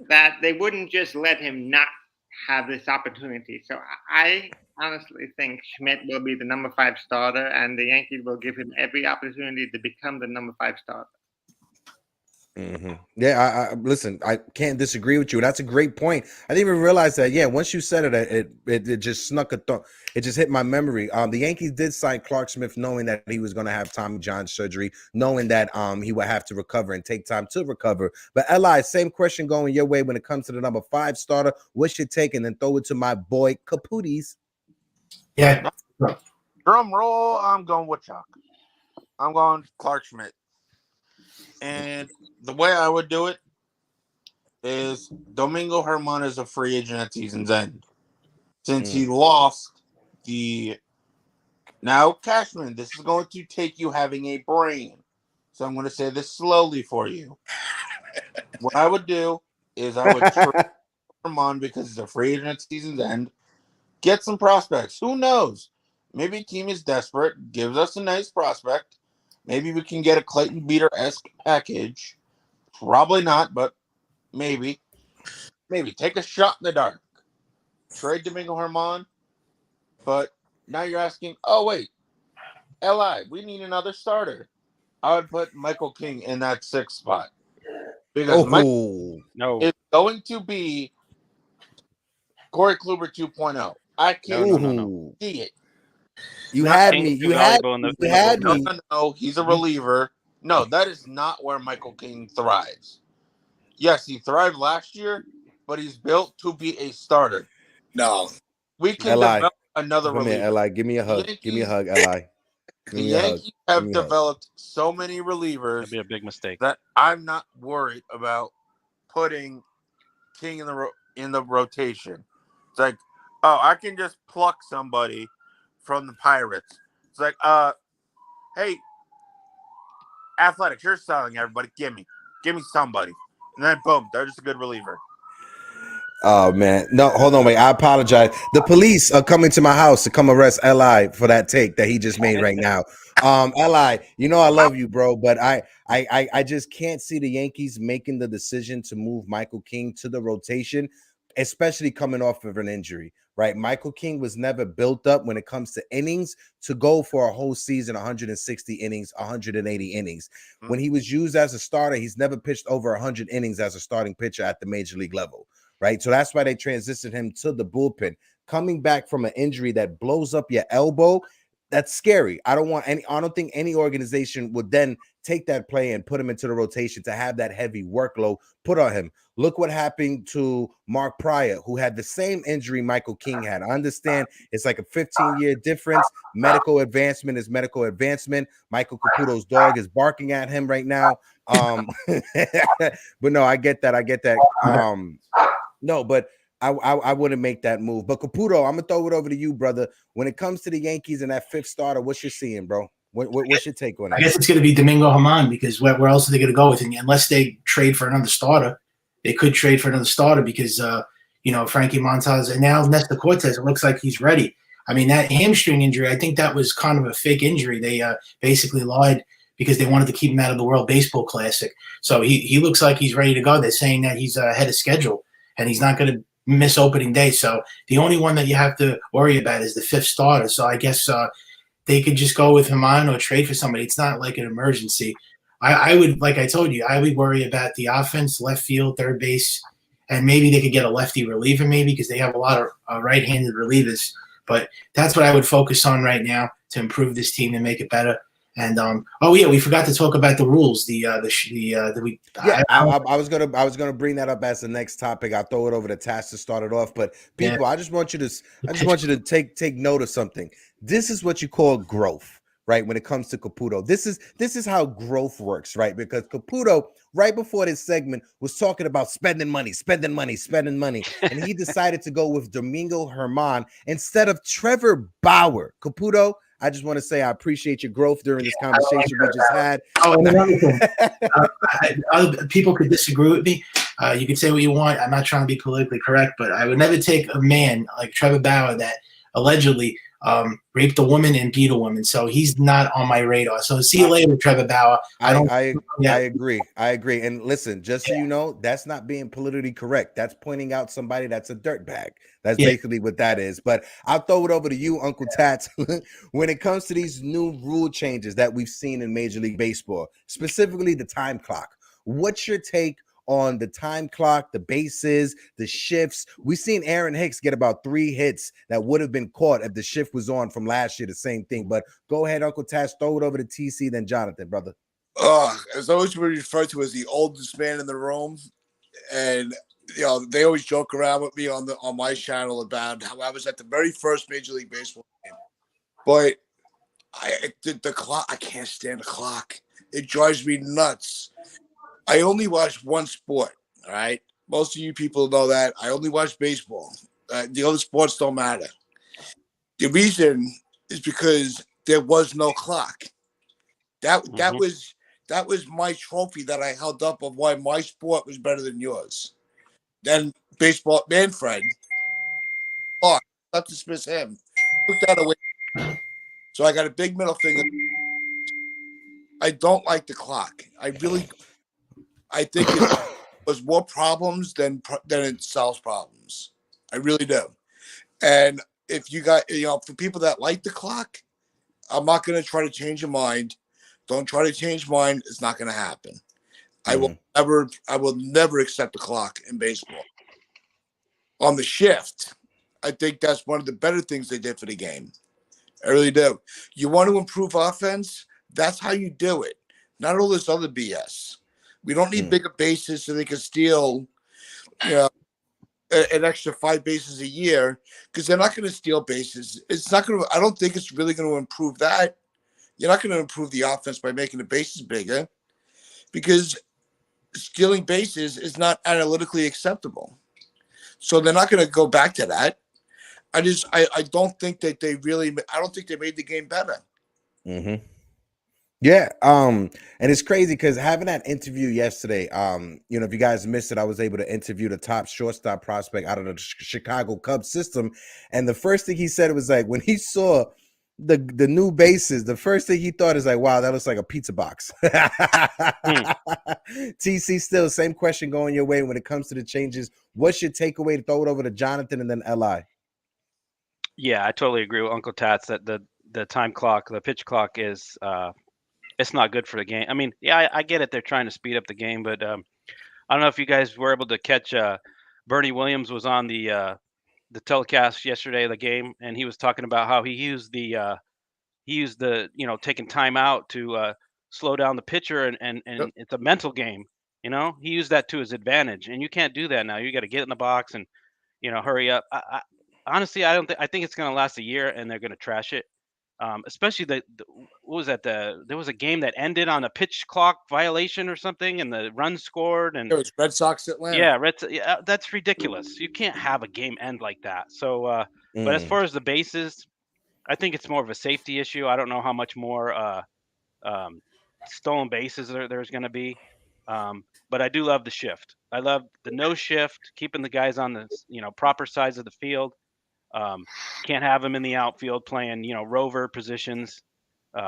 that they wouldn't just let him not have this opportunity. So I honestly think Schmidt will be the number 5 starter, and the Yankees will give him every opportunity to become the number 5 starter. Mm-hmm. Yeah, I listen. I can't disagree with you. That's a great point. I didn't even realize that. Yeah, once you said it, it just snuck a thought. It just hit my memory. The Yankees did sign Clark Smith, knowing that he was going to have Tommy John surgery, knowing that he would have to recover and take time to recover. But Eli, same question going your way when it comes to the number 5 starter. What's your take? And then throw it to my boy Caputis. Yeah. Drum roll. I'm going with Chuck. I'm going Clark Schmidt. And the way I would do it is Domingo Germán is a free agent at season's end. Since he lost the... Now, Cashman, this is going to take you having a brain. So I'm going to say this slowly for you. What I would do is I would trade Germán because he's a free agent at season's end. Get some prospects. Who knows? Maybe a team is desperate, gives us a nice prospect. Maybe we can get a Clayton Beater-esque package. Probably not, but maybe. Maybe take a shot in the dark. Trade Domingo Germán. But now you're asking, oh, wait. LI, we need another starter. I would put Michael King in that 6th spot. Because Michael is going to be Corey Kluber 2.0. I can't see it. You had me. No, he's a reliever. No, that is not where Michael King thrives. Yes, he thrived last year, but he's built to be a starter. No. We can develop another reliever. Here, Eli, give me a hug. Give me a hug, Eli. The Yankees have developed so many relievers. That'd be a big mistake. That I'm not worried about putting King in the rotation. It's like, oh, I can just pluck somebody from the Pirates. It's like, hey, Athletics, you're selling everybody. Give me somebody. And then boom, they're just a good reliever. Oh man, no, hold on, wait. I apologize. The police are coming to my house to come arrest Li for that take that he just made right now. Li, you know I love you, bro, but I just can't see the Yankees making the decision to move Michael King to the rotation, especially coming off of an injury. Right, Michael King was never built up when it comes to innings to go for a whole season, 160 innings, 180 innings. When he was used as a starter, he's never pitched over 100 innings as a starting pitcher at the major league level. Right, so that's why they transitioned him to the bullpen. Coming back from an injury that blows up your elbow, that's scary. I don't think any organization would then take that player and put him into the rotation to have that heavy workload put on him. Look what happened to Mark Pryor, who had the same injury Michael King had. I understand it's like a 15-year difference. Medical advancement is medical advancement. Michael Caputo's dog is barking at him right now. But no, I get that. No, but I wouldn't make that move. But Caputo, I'm gonna throw it over to you, brother. When it comes to the Yankees and that fifth starter, what you're seeing, bro? What's your take on that? I guess it's going to be Domingo Germán, because where else are they going to go with him? Unless they trade for another starter, they could trade for another starter because Frankie Montas and now Nestor Cortez. It looks like he's ready. I mean, that hamstring injury, I think that was kind of a fake injury. They basically lied because they wanted to keep him out of the World Baseball Classic. So he looks like he's ready to go. They're saying that he's ahead of schedule and he's not going to miss opening day. So the only one that you have to worry about is the fifth starter. So I guess they could just go with Germán or trade for somebody. It's not like an emergency. I would, like I told you, I would worry about the offense, left field, third base, and maybe they could get a lefty reliever maybe because they have a lot of right-handed relievers. But that's what I would focus on right now to improve this team and make it better. And we forgot to talk about the rules. I was gonna bring that up as the next topic. I'll throw it over to Tash to start it off. But people, I just want you to take note of something. This is what you call growth, right? When it comes to Caputo, this is how growth works, right? Because Caputo, right before this segment, was talking about spending money, and he decided to go with Domingo Germán instead of Trevor Bauer. Caputo, I just want to say I appreciate your growth during this conversation we just had. And another thing, people could disagree with me. You can say what you want. I'm not trying to be politically correct, but I would never take a man like Trevor Bauer that allegedly raped a woman and beat a woman. So he's not on my radar. So see you later, Trevor Bauer. I agree. And listen, just so you know, that's not being politically correct. That's pointing out somebody that's a dirtbag. That's basically what that is. But I'll throw it over to you, Uncle Tats. When it comes to these new rule changes that we've seen in Major League Baseball, specifically the time clock, what's your take on the time clock, the bases, the shifts? We've seen Aaron Hicks get about 3 hits that would have been caught if the shift was on from last year, the same thing. But go ahead, Uncle Tash, throw it over to TC, then Jonathan, brother. As always referred to as the oldest man in the room. And they always joke around with me on my channel about how I was at the very first Major League Baseball game. But the clock, I can't stand the clock. It drives me nuts. I only watch one sport, all right? Most of you people know that. I only watch baseball. The other sports don't matter. The reason is because there was no clock. That was my trophy that I held up of why my sport was better than yours. Then baseball, Manfred, not dismiss him, took that away. So I got a big middle finger. I don't like the clock. I think it was more problems than it solves problems. I really do. And if you got, for people that like the clock, I'm not going to try to change your mind. Don't try to change mine. It's not going to happen. I will never accept the clock in baseball. On the shift, I think that's one of the better things they did for the game. I really do. You want to improve offense? That's how you do it. Not all this other BS. We don't need bigger bases so they can steal, an extra 5 bases a year, because they're not going to steal bases. It's not going to. I don't think it's really going to improve that. You're not going to improve the offense by making the bases bigger, because stealing bases is not analytically acceptable. So they're not going to go back to that. I don't think that I don't think they made the game better. Mm-hmm. Yeah. And it's crazy because having that interview yesterday, if you guys missed it, I was able to interview the top shortstop prospect out of the Chicago Cubs system. And the first thing he said was like, when he saw the new bases, the first thing he thought is like, wow, that looks like a pizza box. TC, still same question going your way when it comes to the changes. What's your takeaway? To throw it over to Jonathan and then LI. Yeah, I totally agree with Uncle Tats that the time clock, the pitch clock is it's not good for the game. I mean, yeah, I get it. They're trying to speed up the game, but I don't know if you guys were able to catch Bernie Williams was on the telecast yesterday of the game, and he was talking about how he used the he used the taking time out to slow down the pitcher, and it's a mental game. He used that to his advantage, and you can't do that now. You got to get in the box and hurry up. Honestly, I think it's going to last a year, and they're going to trash it. Especially what was that? There was a game that ended on a pitch clock violation or something, and the run scored. And It was Red Sox Atlanta. Yeah, that's ridiculous. You can't have a game end like that. So, but as far as the bases, I think it's more of a safety issue. I don't know how much more stolen bases there's going to be. But I do love the shift. I love the no shift, keeping the guys on the proper sides of the field. Can't have them in the outfield playing rover positions,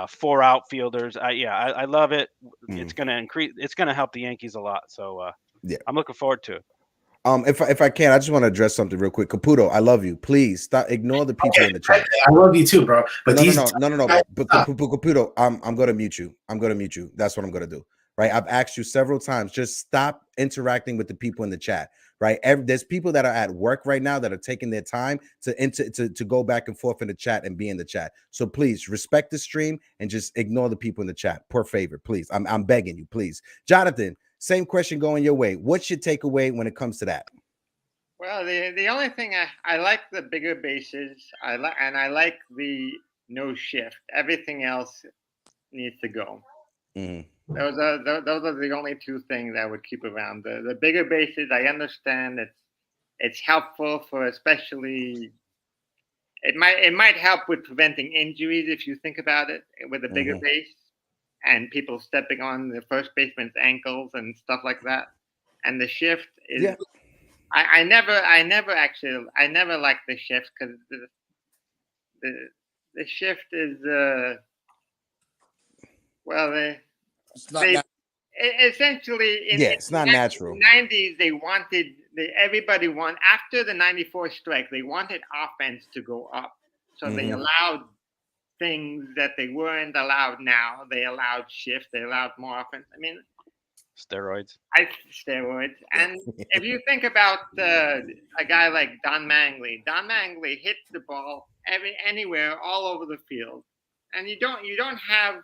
4 outfielders. I love it. It's going to increase. It's going to help the Yankees a lot. So I'm looking forward to it. If I can, I just want to address something real quick. Caputo, I love you. Please stop. Ignore the people in the chat. I love you too, bro. But no. But Caputo, I'm going to mute you. That's what I'm going to do. Right? I've asked you several times. Just stop interacting with the people in the chat. Right? There's people that are at work right now that are taking their time to go back and forth in the chat and be in the chat. So please respect the stream and just ignore the people in the chat. Per favor, please. I'm begging you, please. Jonathan, same question going your way. What's your takeaway when it comes to that? Well, the only thing I like the bigger bases. I like the no shift. Everything else needs to go. Mm-hmm. Those are the only 2 things I would keep around. The bigger bases, I understand it's helpful for, especially it might help with preventing injuries if you think about it with a bigger base and people stepping on the first baseman's ankles and stuff like that. And the shift is I never liked the shift because the shift is It's not essentially it's not natural. In the 90s, everybody wanted, after the 94 strike, they wanted offense to go up. So they allowed things that they weren't allowed now. They allowed shift. They allowed more offense. I mean, steroids. And if you think about a guy like Don Mangley hits the ball anywhere, all over the field, and you don't have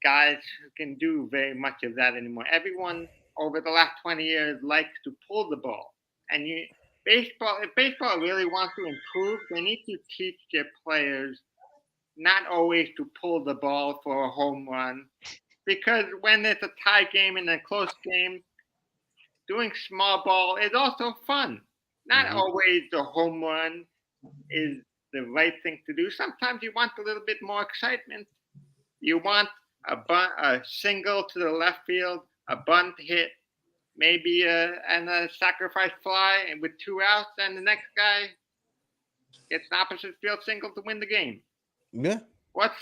guys who can do very much of that anymore. Everyone over the last 20 years likes to pull the ball. And if baseball really wants to improve, they need to teach their players not always to pull the ball for a home run. Because when it's a tie game and a close game, doing small ball is also fun. Not always the home run is the right thing to do. Sometimes you want a little bit more excitement. You want a single to the left field, a bunt hit, maybe and a sacrifice fly, and with 2 outs, and the next guy gets an opposite field single to win the game. Yeah. What's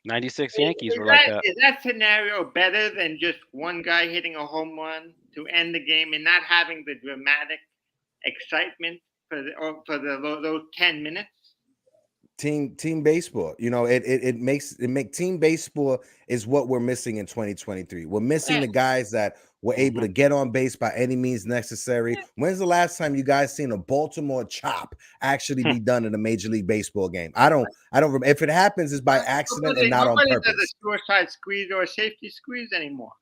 96 Yankees were like that. Is that scenario better than just one guy hitting a home run to end the game and not having the dramatic excitement for those 10 minutes? Team baseball, it makes team baseball is what we're missing in 2023. We're missing the guys that were able to get on base by any means necessary. When's the last time you guys seen a Baltimore chop actually be done in a Major League Baseball game? I don't remember. If it happens, it's by accident and not on purpose. Nobody does a suicide squeeze or a safety squeeze anymore.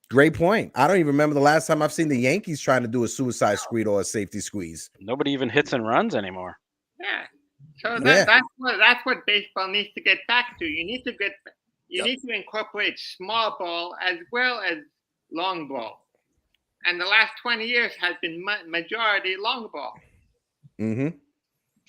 Great point. I don't even remember the last time I've seen the Yankees trying to do a suicide squeeze or a safety squeeze. Nobody even hits and runs anymore. Yeah. So that's what baseball needs to get back to. You need to incorporate small ball as well as long ball, and the last 20 years has been majority long ball.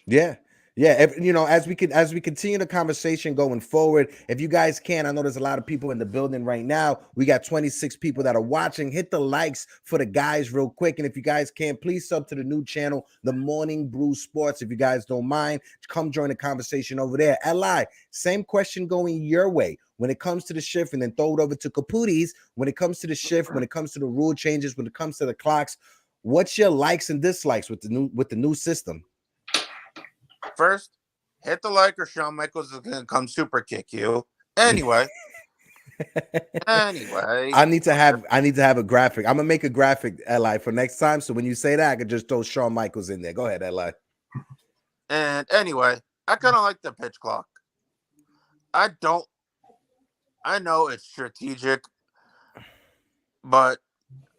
Yeah. As we continue the conversation going forward, if you guys can, I know there's a lot of people in the building right now. We got 26 people that are watching. Hit the likes for the guys real quick. And if you guys can, please sub to the new channel, The Morning Brew Sports. If you guys don't mind, come join the conversation over there. Li, same question going your way. When it comes to the shift, and then throw it over to Caputis. When it comes to the shift, when it comes to the rule changes, when it comes to the clocks, what's your likes and dislikes with the new system? First, hit the like or Shawn Michaels is going to come super kick you. Anyway. I need to have a graphic. I'm going to make a graphic, Li, for next time. So when you say that, I could just throw Shawn Michaels in there. Go ahead, Li. And anyway, I kind of like the pitch clock. I know it's strategic, but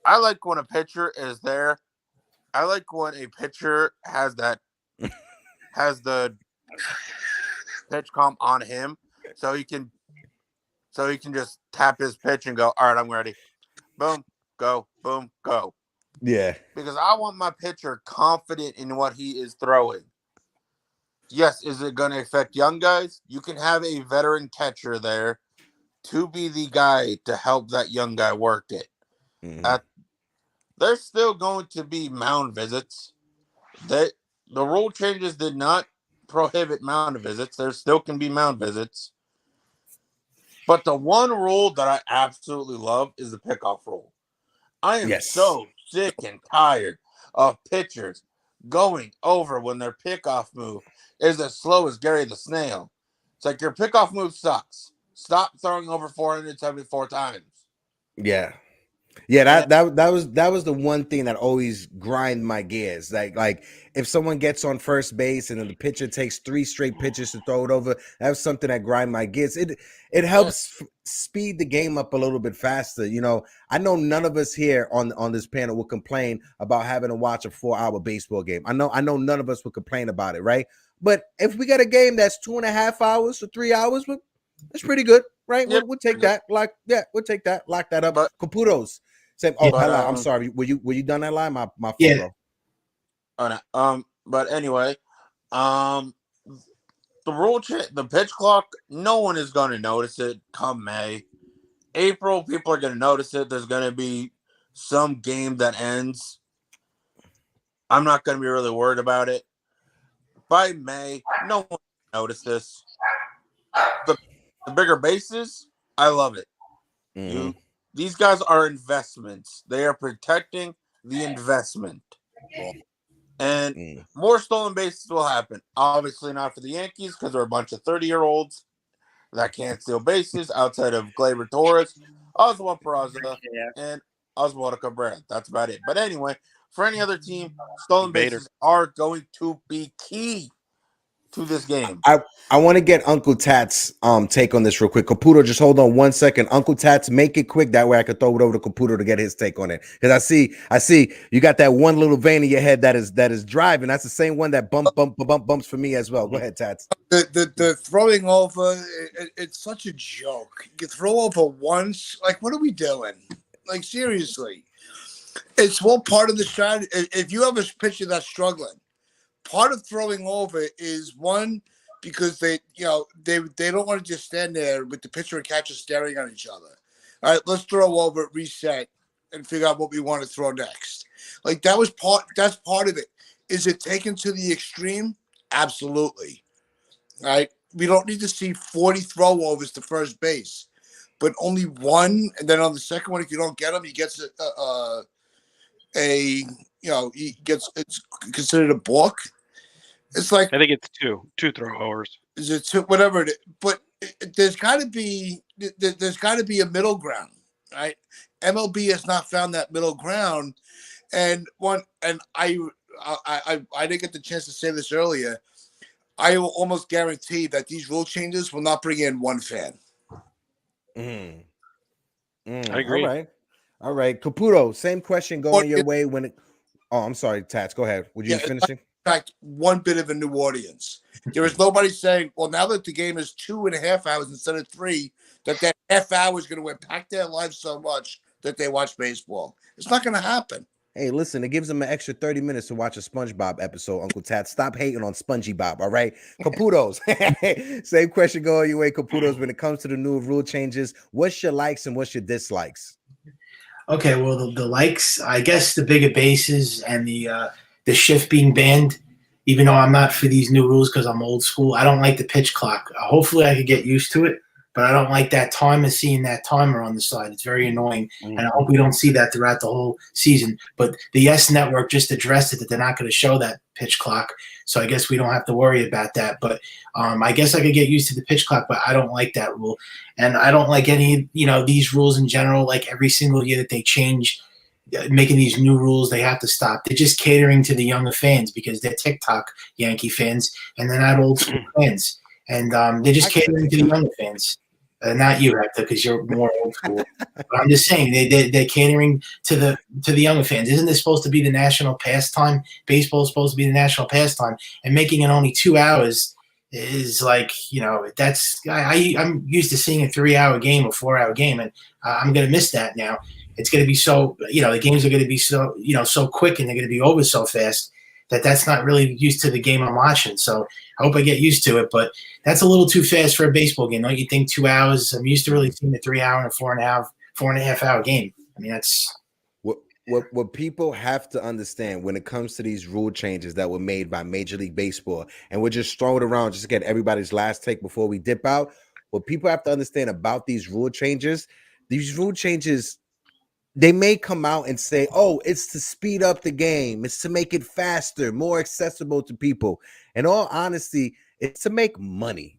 I like when a pitcher is there. I like when a pitcher has the pitch comp on him, so he can just tap his pitch and go, all right, I'm ready. Boom, go, boom, go. Yeah. Because I want my pitcher confident in what he is throwing. Yes, is it going to affect young guys? You can have a veteran catcher there to be the guy to help that young guy work it. There's still going to be mound visits. The rule changes did not prohibit mound visits. There still can be mound visits. But the one rule that I absolutely love is the pickoff rule. I am so sick and tired of pitchers going over when their pickoff move is as slow as Gary the Snail. It's like your pickoff move sucks. Stop throwing over 474 times. Yeah. Yeah, that was the one thing that always grind my gears. Like if someone gets on first base and then the pitcher takes 3 straight pitches to throw it over, that's something that grind my gears. It helps speed the game up a little bit faster. You know, I know none of us here on this panel will complain about having to watch a 4-hour baseball game. I know none of us will complain about it, right? But if we got a game that's 2.5 hours or 3 hours, that's pretty good, right? Yep. We'll take that. We'll take that. Lock that up. But, Caputo's. Same. Oh, Pella, I'm sorry. Were you done that line? My fault, bro. Oh, no. But anyway, the the pitch clock, no one is going to notice it come May. April, people are going to notice it. There's going to be some game that ends. I'm not going to be really worried about it. By May, no one will notice this. The bigger bases, I love it. These guys are investments. They are protecting the investment. And more stolen bases will happen. Obviously not for the Yankees because they're a bunch of 30-year-olds that can't steal bases outside of Gleyber Torres, Oswald Peraza, and Oswaldo Cabrera. That's about it. But anyway, for any other team, stolen bases are going to be key to this game. I want to get Uncle Tat's take on this real quick. Caputo, just hold on 1 second. Uncle Tat's, make it quick. That way I can throw it over to Caputo to get his take on it. Because I see you got that one little vein in your head that is driving. That's the same one that bumps for me as well. Go ahead, Tats. The throwing over, it's such a joke. You throw over once. Like, what are we doing? Like, seriously. It's all part of the strategy. If you have a pitcher that's struggling, part of throwing over is one, because they don't want to just stand there with the pitcher and catcher staring at each other. All right, let's throw over, reset, and figure out what we want to throw next. Like that's part of it. Is it taken to the extreme? Absolutely. All right. We don't need to see 40 throwovers to first base, but only one, and then on the second one, if you don't get him, he gets it's considered a balk. It's like, I think it's two throwovers. Is it two? Whatever it is. But there's got to be a middle ground, right? MLB has not found that middle ground, and I didn't get the chance to say this earlier. I will almost guarantee that these rule changes will not bring in one fan. I agree. All right. Caputo, same question going your way when it. Oh, I'm sorry, Tats. Go ahead. Would you finishing? In fact, one bit of a new audience. There is nobody saying, well, now that the game is 2.5 hours instead of 3, that half hour is going to impact their lives so much that they watch baseball. It's not going to happen. Hey, listen, it gives them an extra 30 minutes to watch a SpongeBob episode, Uncle Tat. Stop hating on Spongy Bob, all right? Caputos. Same question going your way, Caputos. When it comes to the new rule changes, what's your likes and what's your dislikes? Okay, well, the likes, I guess the bigger bases and the shift being banned, even though I'm not for these new rules because I'm old school. I don't like the pitch clock. Hopefully I could get used to it, but I don't like that timer, seeing that timer on the side. It's very annoying, and I hope we don't see that throughout the whole season. But the Yes Network just addressed it, that they're not going to show that pitch clock, so I guess we don't have to worry about that. But I guess I could get used to the pitch clock, but I don't like that rule. And I don't like any, these rules in general, like every single year that they change making these new rules. They have to stop. They're just catering to the younger fans because they're TikTok Yankee fans and they're not old school fans. And they're just catering to the younger fans. Not you, Hector, because you're more old school. But I'm just saying they're catering to the younger fans. Isn't this supposed to be the national pastime? Baseball is supposed to be the national pastime, and making it only 2 hours is like, that's I'm used to seeing a 3-hour game or 4-hour game, and I'm gonna miss that now. It's gonna be so the games are gonna be so so quick, and they're gonna be over so fast that's not really used to the game I'm watching. So I hope I get used to it, but that's a little too fast for a baseball game. Don't you think? 2 hours. I'm used to really seeing a 3-hour and 4.5 hour game. I mean, that's what people have to understand when it comes to these rule changes that were made by Major League Baseball, and we're just throwing it around just to get everybody's last take before we dip out. What people have to understand about these rule changes, they may come out and say, oh, it's to speed up the game. It's to make it faster, more accessible to people. In all honesty, it's to make money,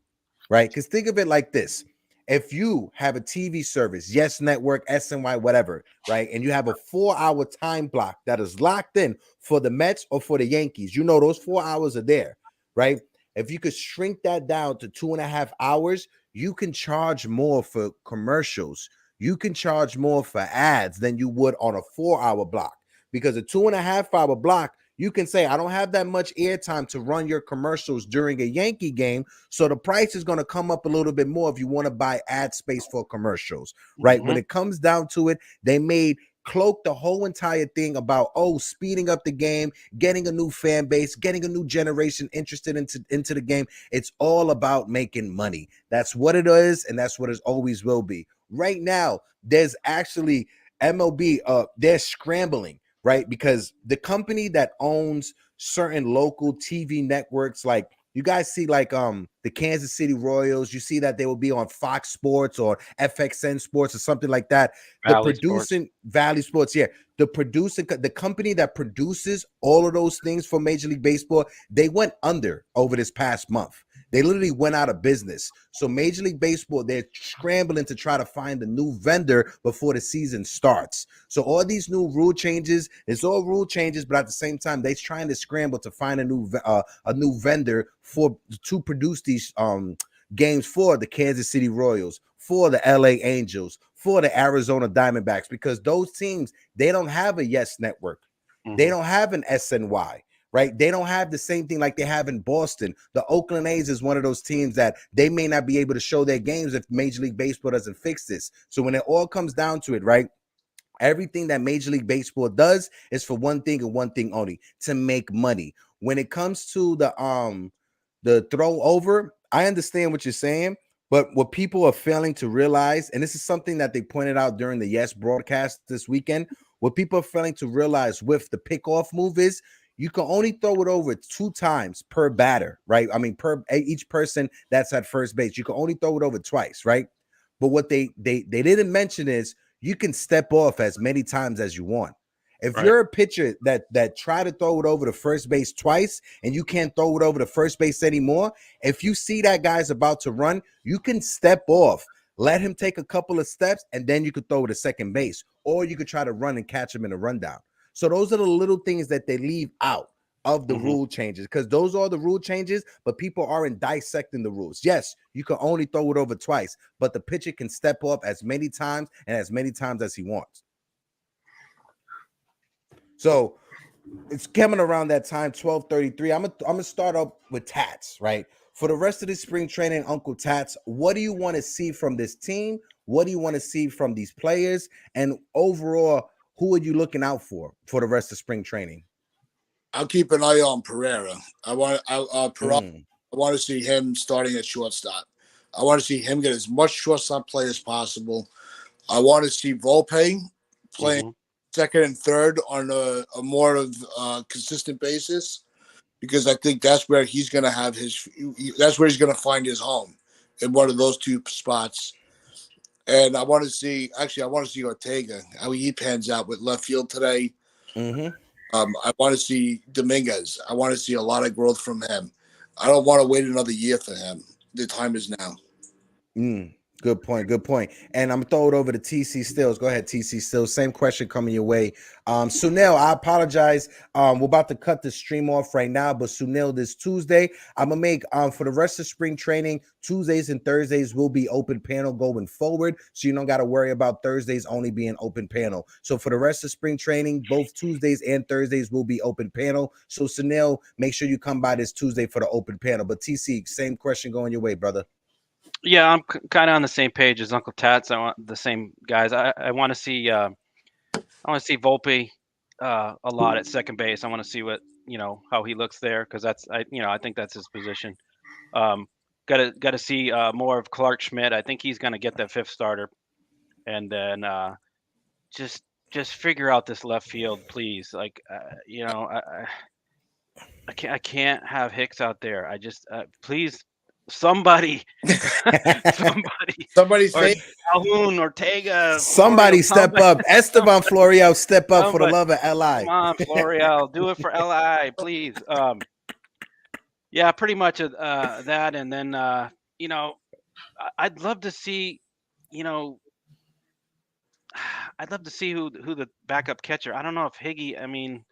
right? Because think of it like this. If you have a TV service, Yes Network, SNY, whatever, right, and you have a 4-hour time block that is locked in for the Mets or for the Yankees, those 4 hours are there, right? If you could shrink that down to 2.5 hours, you can charge more for commercials. You can charge more for ads than you would on a 4-hour block, because a 2.5-hour block, you can say, I don't have that much airtime to run your commercials during a Yankee game, so the price is going to come up a little bit more if you want to buy ad space for commercials, right? Mhm. When it comes down to it, they made cloak the whole entire thing about, speeding up the game, getting a new fan base, getting a new generation interested into the game. It's all about making money. That's what it is, and that's what it always will be. Right now, there's actually MLB, they're scrambling, right? Because the company that owns certain local TV networks, like you guys see, like the Kansas City Royals, you see that they will be on Fox Sports or FXN Sports or something like that. Valley Sports, yeah. The company that produces all of those things for Major League Baseball, they went under over this past month. They literally went out of business. So Major League Baseball, they're scrambling to try to find a new vendor before the season starts. So all these new rule changes, it's all rule changes, but at the same time, they're trying to scramble to find a new vendor to produce these games for the Kansas City Royals, for the LA Angels, for the Arizona Diamondbacks, because those teams, they don't have a Yes Network. Mhm. They don't have an SNY. Right? They don't have the same thing like they have in Boston. The Oakland A's is one of those teams that they may not be able to show their games if Major League Baseball doesn't fix this. So when it all comes down to it, right? Everything that Major League Baseball does is for one thing and one thing only: to make money. When it comes to the throw over, I understand what you're saying, but what people are failing to realize, and this is something that they pointed out during the Yes broadcast this weekend, what people are failing to realize with the pickoff move is you can only throw it over 2 times per batter, right? I mean, per each person that's at first base, you can only throw it over twice, right? But what they didn't mention is you can step off as many times as you want. If Right. you're a pitcher that try to throw it over the first base twice and you can't throw it over the first base anymore, if you see that guy's about to run, you can step off, let him take a couple of steps, and then you could throw it to second base, or you could try to run and catch him in a rundown. So those are the little things that they leave out of the rule changes, because those are the rule changes, but people aren't dissecting the rules. Yes, you can only throw it over twice, but the pitcher can step off as many times and as many times as he wants. So it's coming around that time, 12:33. I'm gonna start up with Tats, right? For the rest of the spring training, Uncle Tats, what do you want to see from this team? What do you want to see from these players? And overall, who are you looking out for the rest of spring training? I'll keep an eye on Pereira. I want to see him starting at shortstop. I want to see him get as much shortstop play as possible. I want to see Volpe playing second and third on a more of consistent basis, because I think that's where he's going to have that's where he's going to find his home, in one of those two spots. And I want to see Ortega, how he pans out with left field today. I want to see Dominguez. I want to see a lot of growth from him. I don't want to wait another year for him. The time is now. Good point. Good point. And I'm gonna throw it over to TC Stills. Go ahead, TC Stills. Same question coming your way. Sunil, I apologize. We're about to cut the stream off right now, but Sunil, this Tuesday, I'm gonna make for the rest of spring training, Tuesdays and Thursdays will be open panel going forward. So you don't got to worry about Thursdays only being open panel. So for the rest of spring training, both Tuesdays and Thursdays will be open panel. So Sunil, make sure you come by this Tuesday for the open panel. But TC, same question going your way, brother. Yeah, I'm kind of on the same page as Uncle Tats. I want the same guys. I want to see Volpe a lot at second base. I want to see what how he looks there, because I think that's his position. Got to see more of Clark Schmidt. I think he's going to get that fifth starter, and then just figure out this left field, please. Like I can't have Hicks out there. I just please. Somebody say Calhoun, Ortega. Somebody step up. Esteban Florial, step up for the love of LI. Come on, Florial, do it for LI, please. Yeah, pretty much that, and then I'd love to see, I'd love to see who the backup catcher. I don't know if Higgy. I mean,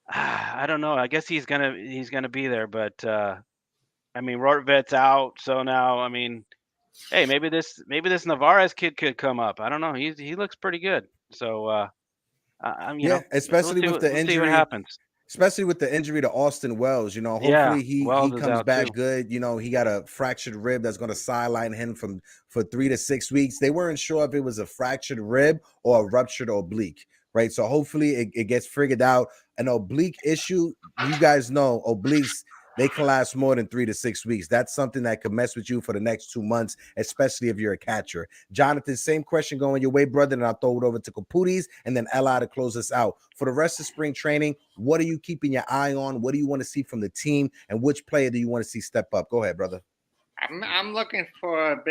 I don't know. I guess he's gonna be there, but. I mean, Rortvet's out, so now I mean, hey, maybe this Navarez kid could come up. I don't know. He looks pretty good. So, especially with the injury. See what happens. Especially with the injury to Austin Wells, hopefully he comes back too. good. He got a fractured rib that's going to sideline him for 3 to 6 weeks. They weren't sure if it was a fractured rib or a ruptured oblique, right? So hopefully it gets figured out. An oblique issue, you guys know, obliques. They can last more than 3 to 6 weeks. That's something that could mess with you for the next 2 months, especially if you're a catcher. Jonathan, same question going your way, brother, and I'll throw it over to Caputis and then Ella to close us out. For the rest of spring training, what are you keeping your eye on? What do you want to see from the team, and which player do you want to see step up? Go ahead, brother. I'm looking for a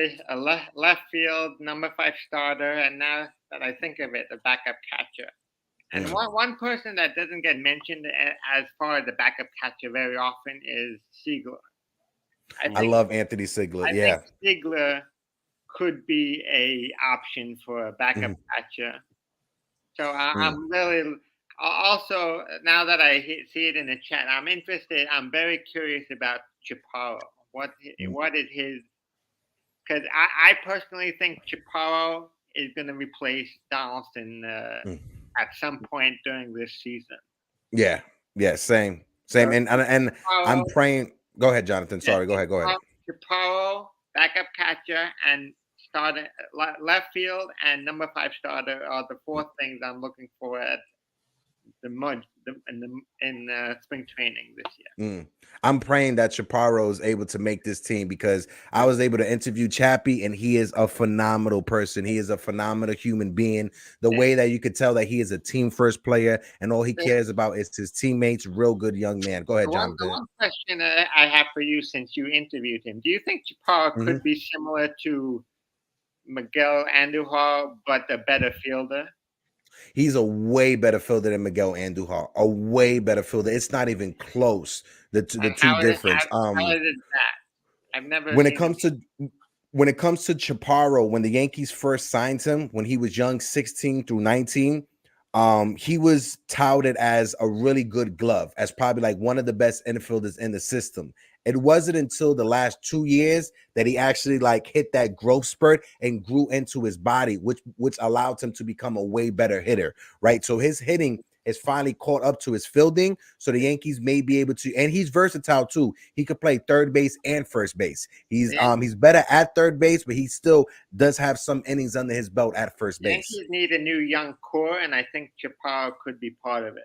left field number 5 starter, and now that I think of it, a backup catcher. And one person that doesn't get mentioned as far as the backup catcher very often is Ziegler. I love Anthony Ziegler. I think Ziegler could be a option for a backup catcher. So I'm really also, now that I see it in the chat, I'm interested. I'm very curious about Chaparro. What is his? Because I personally think Chaparro is going to replace Donaldson. At some point during this season. Yeah, same. And I'm praying. Go ahead, Jonathan. Sorry, go ahead. Chaparro, backup catcher, and starter left field and number 5 starter are the 4 things I'm looking for at in spring training this year. I'm praying that Chaparro is able to make this team, because I was able to interview Chappie, and he is a phenomenal person. He is a phenomenal human being. The way that you could tell that he is a team first player, and all he cares about is his teammates. Real good young man. Go ahead, Jonathan. One question I have for you, since you interviewed him, do you think Chaparro could be similar to Miguel Andujar, but a better fielder? He's a way better fielder than Miguel Andujar. A way better fielder. It's not even close. The two difference. How is that? I've never. When it comes to Chaparro, when the Yankees first signed him, when he was young, 16 through 19, he was touted as a really good glove, as probably like one of the best infielders in the system. It wasn't until the last 2 years that he actually hit that growth spurt and grew into his body, which allowed him to become a way better hitter, right? So his hitting is finally caught up to his fielding. So the Yankees may be able to, and he's versatile too. He could play third base and first base. He's better at third base, but he still does have some innings under his belt at first base. Yankees need a new young core, and I think Chaparro could be part of it.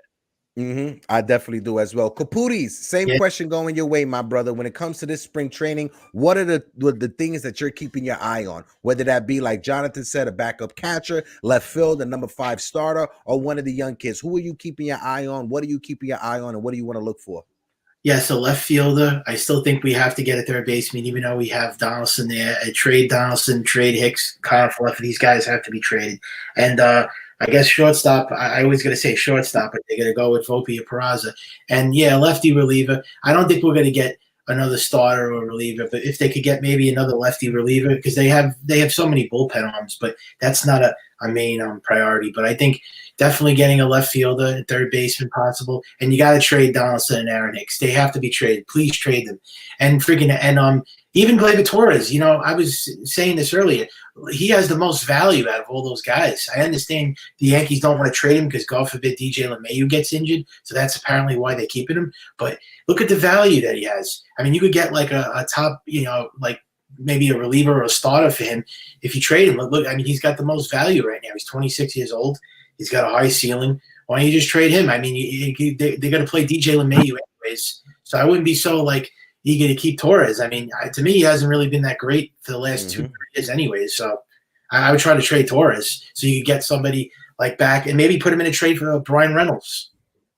I definitely do as well. Caputis, same question going your way, my brother. When it comes to this spring training, what are the things that you're keeping your eye on? Whether that be, like Jonathan said, a backup catcher, left field, a number 5 starter, or one of the young kids. Who are you keeping your eye on? What are you keeping your eye on, and what do you want to look for? Yeah, so left fielder, I still think we have to get a third baseman, even though we have Donaldson there. Trade Donaldson, trade Hicks, Kyle Fluff. These guys have to be traded. And I guess shortstop, I always going to say shortstop, but they're going to go with Volpe or Peraza. And, lefty reliever. I don't think we're going to get another starter or reliever, but if they could get maybe another lefty reliever, because they have so many bullpen arms, but that's not a main priority. But I think definitely getting a left fielder, third baseman possible, and you got to trade Donaldson and Aaron Hicks. They have to be traded. Please trade them. And even Gleyber Torres. You know, I was saying this earlier. He has the most value out of all those guys. I understand the Yankees don't want to trade him because, God forbid, DJ LeMahieu gets injured. So that's apparently why they're keeping him. But look at the value that he has. I mean, you could get like a top, like maybe a reliever or a starter for him if you trade him. Look, I mean, he's got the most value right now. He's 26 years old. He's got a high ceiling. Why don't you just trade him? I mean, they're going to play DJ LeMahieu anyways. So I wouldn't be so eager to keep Torres. I mean, to me, he hasn't really been that great for the last 2 years anyways. So I would try to trade Torres so you could get somebody back and maybe put him in a trade for Brian Reynolds.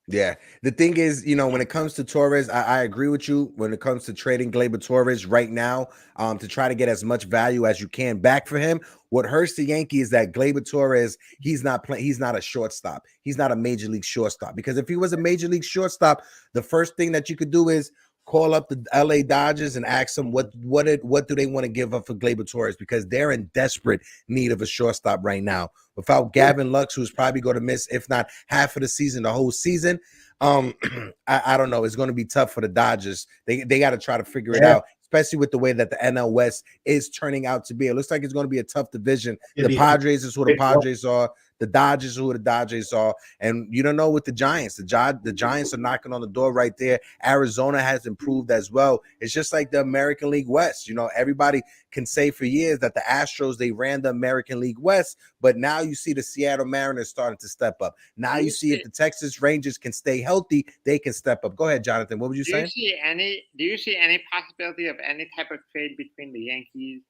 Yeah. The thing is, when it comes to Torres, I agree with you when it comes to trading Gleyber Torres right now to try to get as much value as you can back for him. What hurts the Yankees is that Gleyber Torres, he's not a shortstop. He's not a major league shortstop, because if he was a major league shortstop, the first thing that you could do is call up the LA Dodgers and ask them what do they want to give up for Gleyber Torres, because they're in desperate need of a shortstop right now. Without Gavin Lux, who's probably going to miss, if not half of the season, the whole season, I don't know. It's going to be tough for the Dodgers. They got to try to figure it out, especially with the way that the NL West is turning out to be. It looks like it's going to be a tough division. The Padres is who the Padres are. The Dodgers are who the Dodgers are. And you don't know with the Giants. The Giants are knocking on the door right there. Arizona has improved as well. It's just like the American League West. Everybody can say for years that the Astros, they ran the American League West, but now you see the Seattle Mariners starting to step up. Now you see if the Texas Rangers can stay healthy, they can step up. Go ahead, Jonathan. What were you saying? Do you see any possibility of any type of trade between the Yankees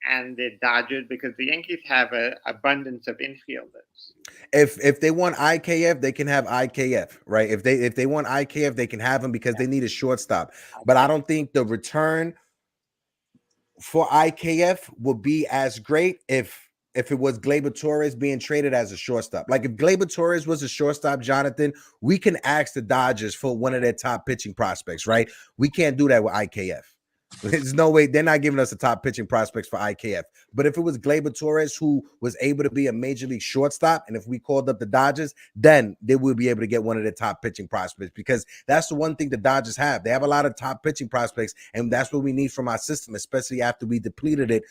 and the Dodgers, because the Yankees have an abundance of infielders? If they want IKF, they can have IKF, right? If they want IKF, they can have him because they need a shortstop. But I don't think the return for IKF will be as great if it was Gleyber Torres being traded as a shortstop. Like if Gleyber Torres was a shortstop, Jonathan, we can ask the Dodgers for one of their top pitching prospects, right? We can't do that with IKF. There's no way. They're not giving us the top pitching prospects for IKF. But if it was Gleyber Torres who was able to be a major league shortstop, and if we called up the Dodgers, then they will be able to get one of the top pitching prospects, because that's the one thing the Dodgers have. They have a lot of top pitching prospects, and that's what we need from our system, especially after we depleted it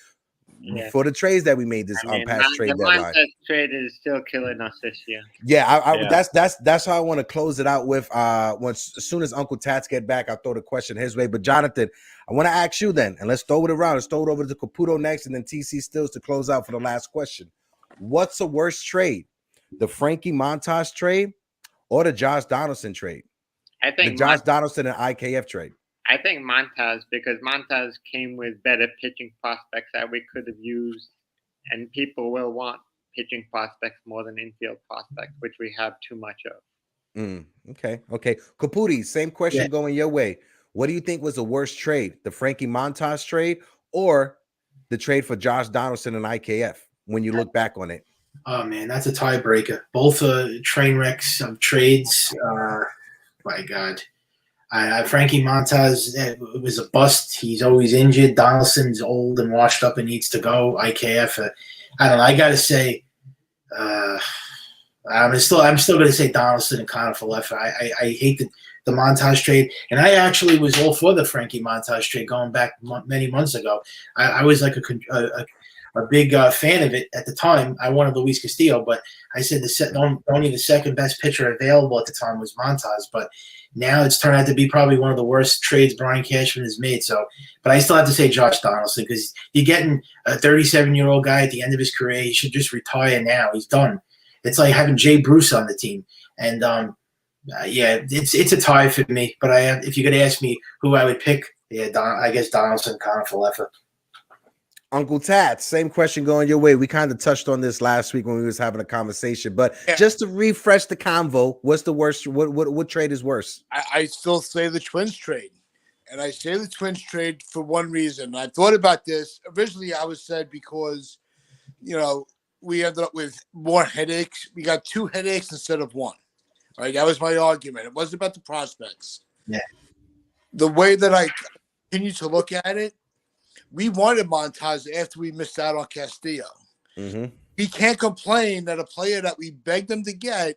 for the trades that we made this past trade deadline. The trade is still killing us this year. Yeah, that's how I want to close it out with. As soon as Uncle Tats get back, I'll throw the question his way. But Jonathan, I want to ask you then, and let's throw it around. Let's throw it over to Caputo next, and then TC Stills to close out for the last question. What's the worst trade? The Frankie Montas trade or the Josh Donaldson trade? I think the Josh Donaldson and IKF trade. I think Montas, because Montas came with better pitching prospects that we could have used, and people will want pitching prospects more than infield prospects, which we have too much of. Okay. Caputi, same question going your way. What do you think was the worst trade? The Frankie Montas trade or the trade for Josh Donaldson and IKF when you look back on it? Oh, man, that's a tiebreaker. Both train wrecks of trades. My God. Frankie Montas was a bust. He's always injured. Donaldson's old and washed up and needs to go. IKF, I don't know. I got to say, I'm still going to say Donaldson and Connor Falefa. I hate the Montas trade, and I actually was all for the Frankie Montas trade going back many months ago. I was like a big fan of it at the time. I wanted Luis Castillo, but I said only the second best pitcher available at the time was Montas. But now it's turned out to be probably one of the worst trades Brian Cashman has made. So, but I still have to say Josh Donaldson, because you're getting a 37-year-old guy at the end of his career. He should just retire now. He's done. It's like having Jay Bruce on the team. And it's a tie for me. But if you're going to ask me who I would pick, I guess Donaldson, Connor Falefa. Uncle Tats, same question going your way. We kind of touched on this last week when we was having a conversation, but just to refresh the convo, what's the worst? What trade is worse? I still say the Twins trade, and I say the Twins trade for one reason. I thought about this originally. I was said because, we ended up with more headaches. We got 2 headaches instead of 1. Right, that was my argument. It wasn't about the prospects. Yeah, the way that I continue to look at it, we wanted Montas after we missed out on Castillo. Mm-hmm. He can't complain that a player that we begged him to get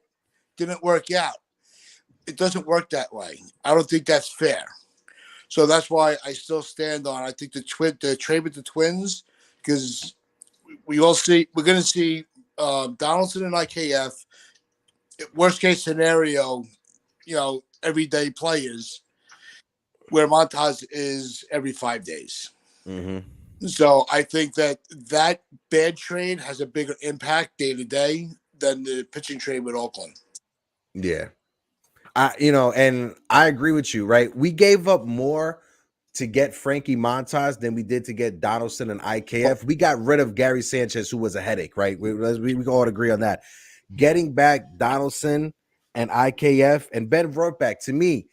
didn't work out. It doesn't work that way. I don't think that's fair. So that's why I still stand on. I think the trade with the Twins, because we're going to see Donaldson and IKF. Worst case scenario, everyday players, where Montas is every 5 days. Mm-hmm. So I think that bad trade has a bigger impact day to day than the pitching trade with Oakland. Yeah. And I agree with you, right? We gave up more to get Frankie Montas than we did to get Donaldson and IKF. We got rid of Gary Sanchez, who was a headache, right? We can all agree on that. Getting back Donaldson and IKF and Ben Vortback, to me,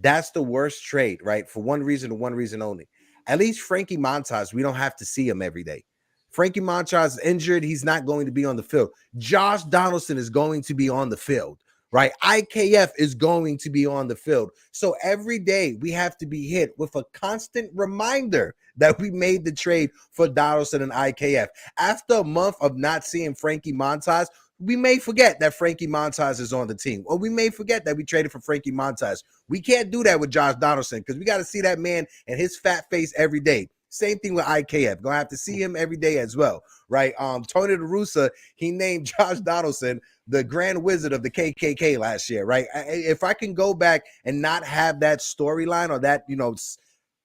that's the worst trade, right? For one reason and one reason only. At least Frankie Montas, we don't have to see him every day. Frankie Montas is injured. He's not going to be on the field. Josh Donaldson is going to be on the field. Right? IKF is going to be on the field. So every day we have to be hit with a constant reminder that we made the trade for Donaldson and IKF. After a month of not seeing Frankie Montas, we may forget that Frankie Montas is on the team, or we may forget that we traded for Frankie Montas. We can't do that with Josh Donaldson because we got to see that man and his fat face every day. Same thing with IKF. Gonna have to see him every day as well, right? Tony La Russa, he named Josh Donaldson the Grand Wizard of the KKK last year, right? If I can go back and not have that storyline or that,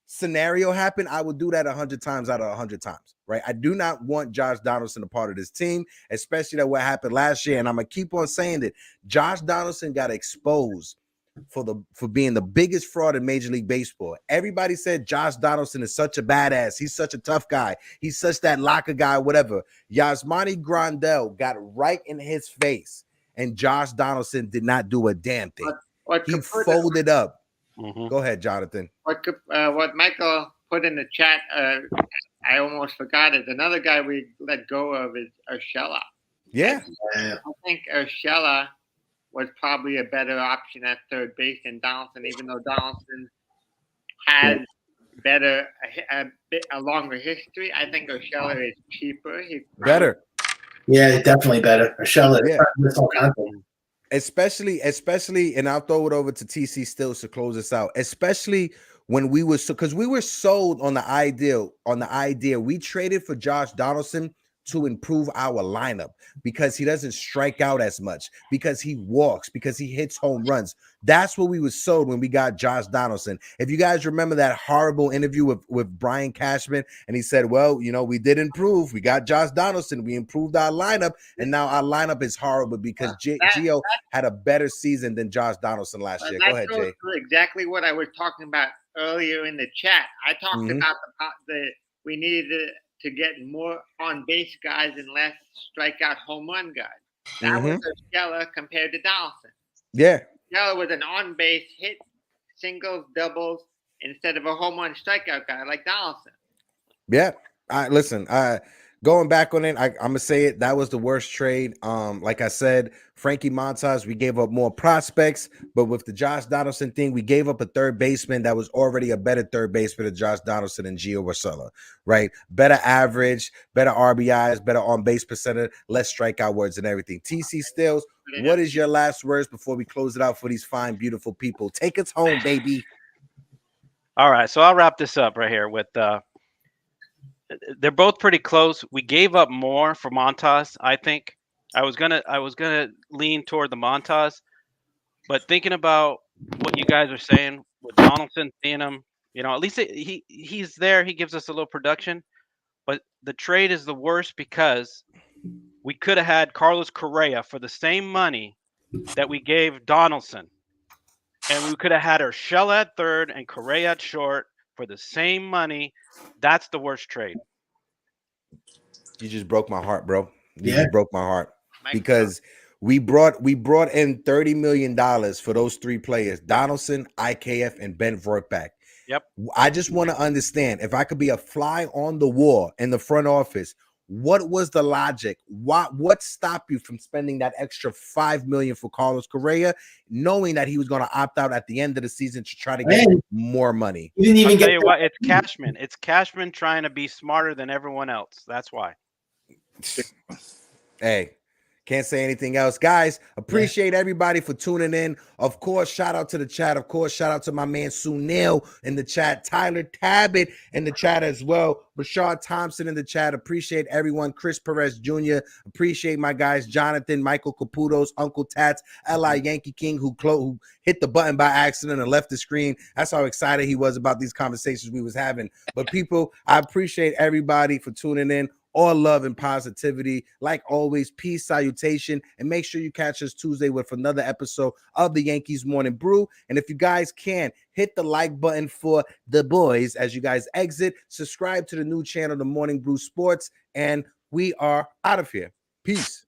scenario happen, I would do that 100 times out of 100 times, right? I do not want Josh Donaldson a part of this team, especially that what happened last year. And I'm gonna keep on saying that Josh Donaldson got exposed for being the biggest fraud in Major League Baseball. Everybody said Josh Donaldson is such a badass. He's such a tough guy. He's such that locker guy, whatever. Yasmani Grandal got right in his face, and Josh Donaldson did not do a damn thing. He folded up. Mm-hmm. Go ahead, Jonathan. What Michael put in the chat, I almost forgot it. Another guy we let go of is Urshela. Yeah. I think Urshela was probably a better option at third base than Donaldson, even though Donaldson has a longer history. I think Urshela is cheaper. Better. Yeah, definitely better. Urshela, especially, and I'll throw it over to TC Stills to close this out. Especially when we were because we were sold on the idea we traded for Josh Donaldson to improve our lineup because he doesn't strike out as much, because he walks, because he hits home runs. That's what we were sold when we got Josh Donaldson. If you guys remember that horrible interview with Brian Cashman, and he said, well, we did improve. We got Josh Donaldson. We improved our lineup, and now our lineup is horrible because Gio had a better season than Josh Donaldson last year. Go ahead, Jay. Exactly what I was talking about earlier in the chat. I talked about we needed to get more on-base guys and less strikeout home run guys. That was Urshela compared to Donaldson. Yeah. Urshela was an on-base hit, singles, doubles, instead of a home run strikeout guy like Donaldson. Yeah. Listen, going back on it, I'm going to say it. That was the worst trade. Like I said, Frankie Montas, we gave up more prospects, but with the Josh Donaldson thing, we gave up a third baseman that was already a better third baseman than Josh Donaldson and Gio Urshela, right? Better average, better RBIs, better on-base percentage, less strikeout words and everything. TC Stills, what is your last words before we close it out for these fine, beautiful people? Take us home, baby. All right, so I'll wrap this up right here with they're both pretty close. We gave up more for Montas, I think. I was gonna lean toward the Montas, but thinking about what you guys are saying with Donaldson, seeing him, at least he's there. He gives us a little production, but the trade is the worst because we could have had Carlos Correa for the same money that we gave Donaldson, and we could have had Urshela at third and Correa at short for the same money. That's the worst trade. You just broke my heart, bro. You just broke my heart because we brought in $30 million for those three players: Donaldson, IKF, and Ben Vortback. Yep. I just want to understand, if I could be a fly on the wall in the front office, What was the logic? What stopped you from spending that extra $5 million for Carlos Correa, knowing that he was going to opt out at the end of the season to try to get more money? You didn't even I'll get tell you what, it's Cashman. It's Cashman trying to be smarter than everyone else. That's why. Hey, can't say anything else. Guys, appreciate everybody for tuning in. Of course, shout out to the chat. Of course, shout out to my man Sunil in the chat. Tyler Tabbitt in the chat as well. Rashard Thompson in the chat. Appreciate everyone. Chris Perez Jr. Appreciate my guys. Jonathan, Michael Caputos, Uncle Tats, L.I. Yankee King, who hit the button by accident and left the screen. That's how excited he was about these conversations we was having. But people, I appreciate everybody for tuning in. All love and positivity. Like always, peace, salutation, and make sure you catch us Tuesday with another episode of the Yankees Morning Brew. And if you guys can, hit the like button for the boys as you guys exit. Subscribe to the new channel, The Morning Brew Sports, and we are out of here. Peace.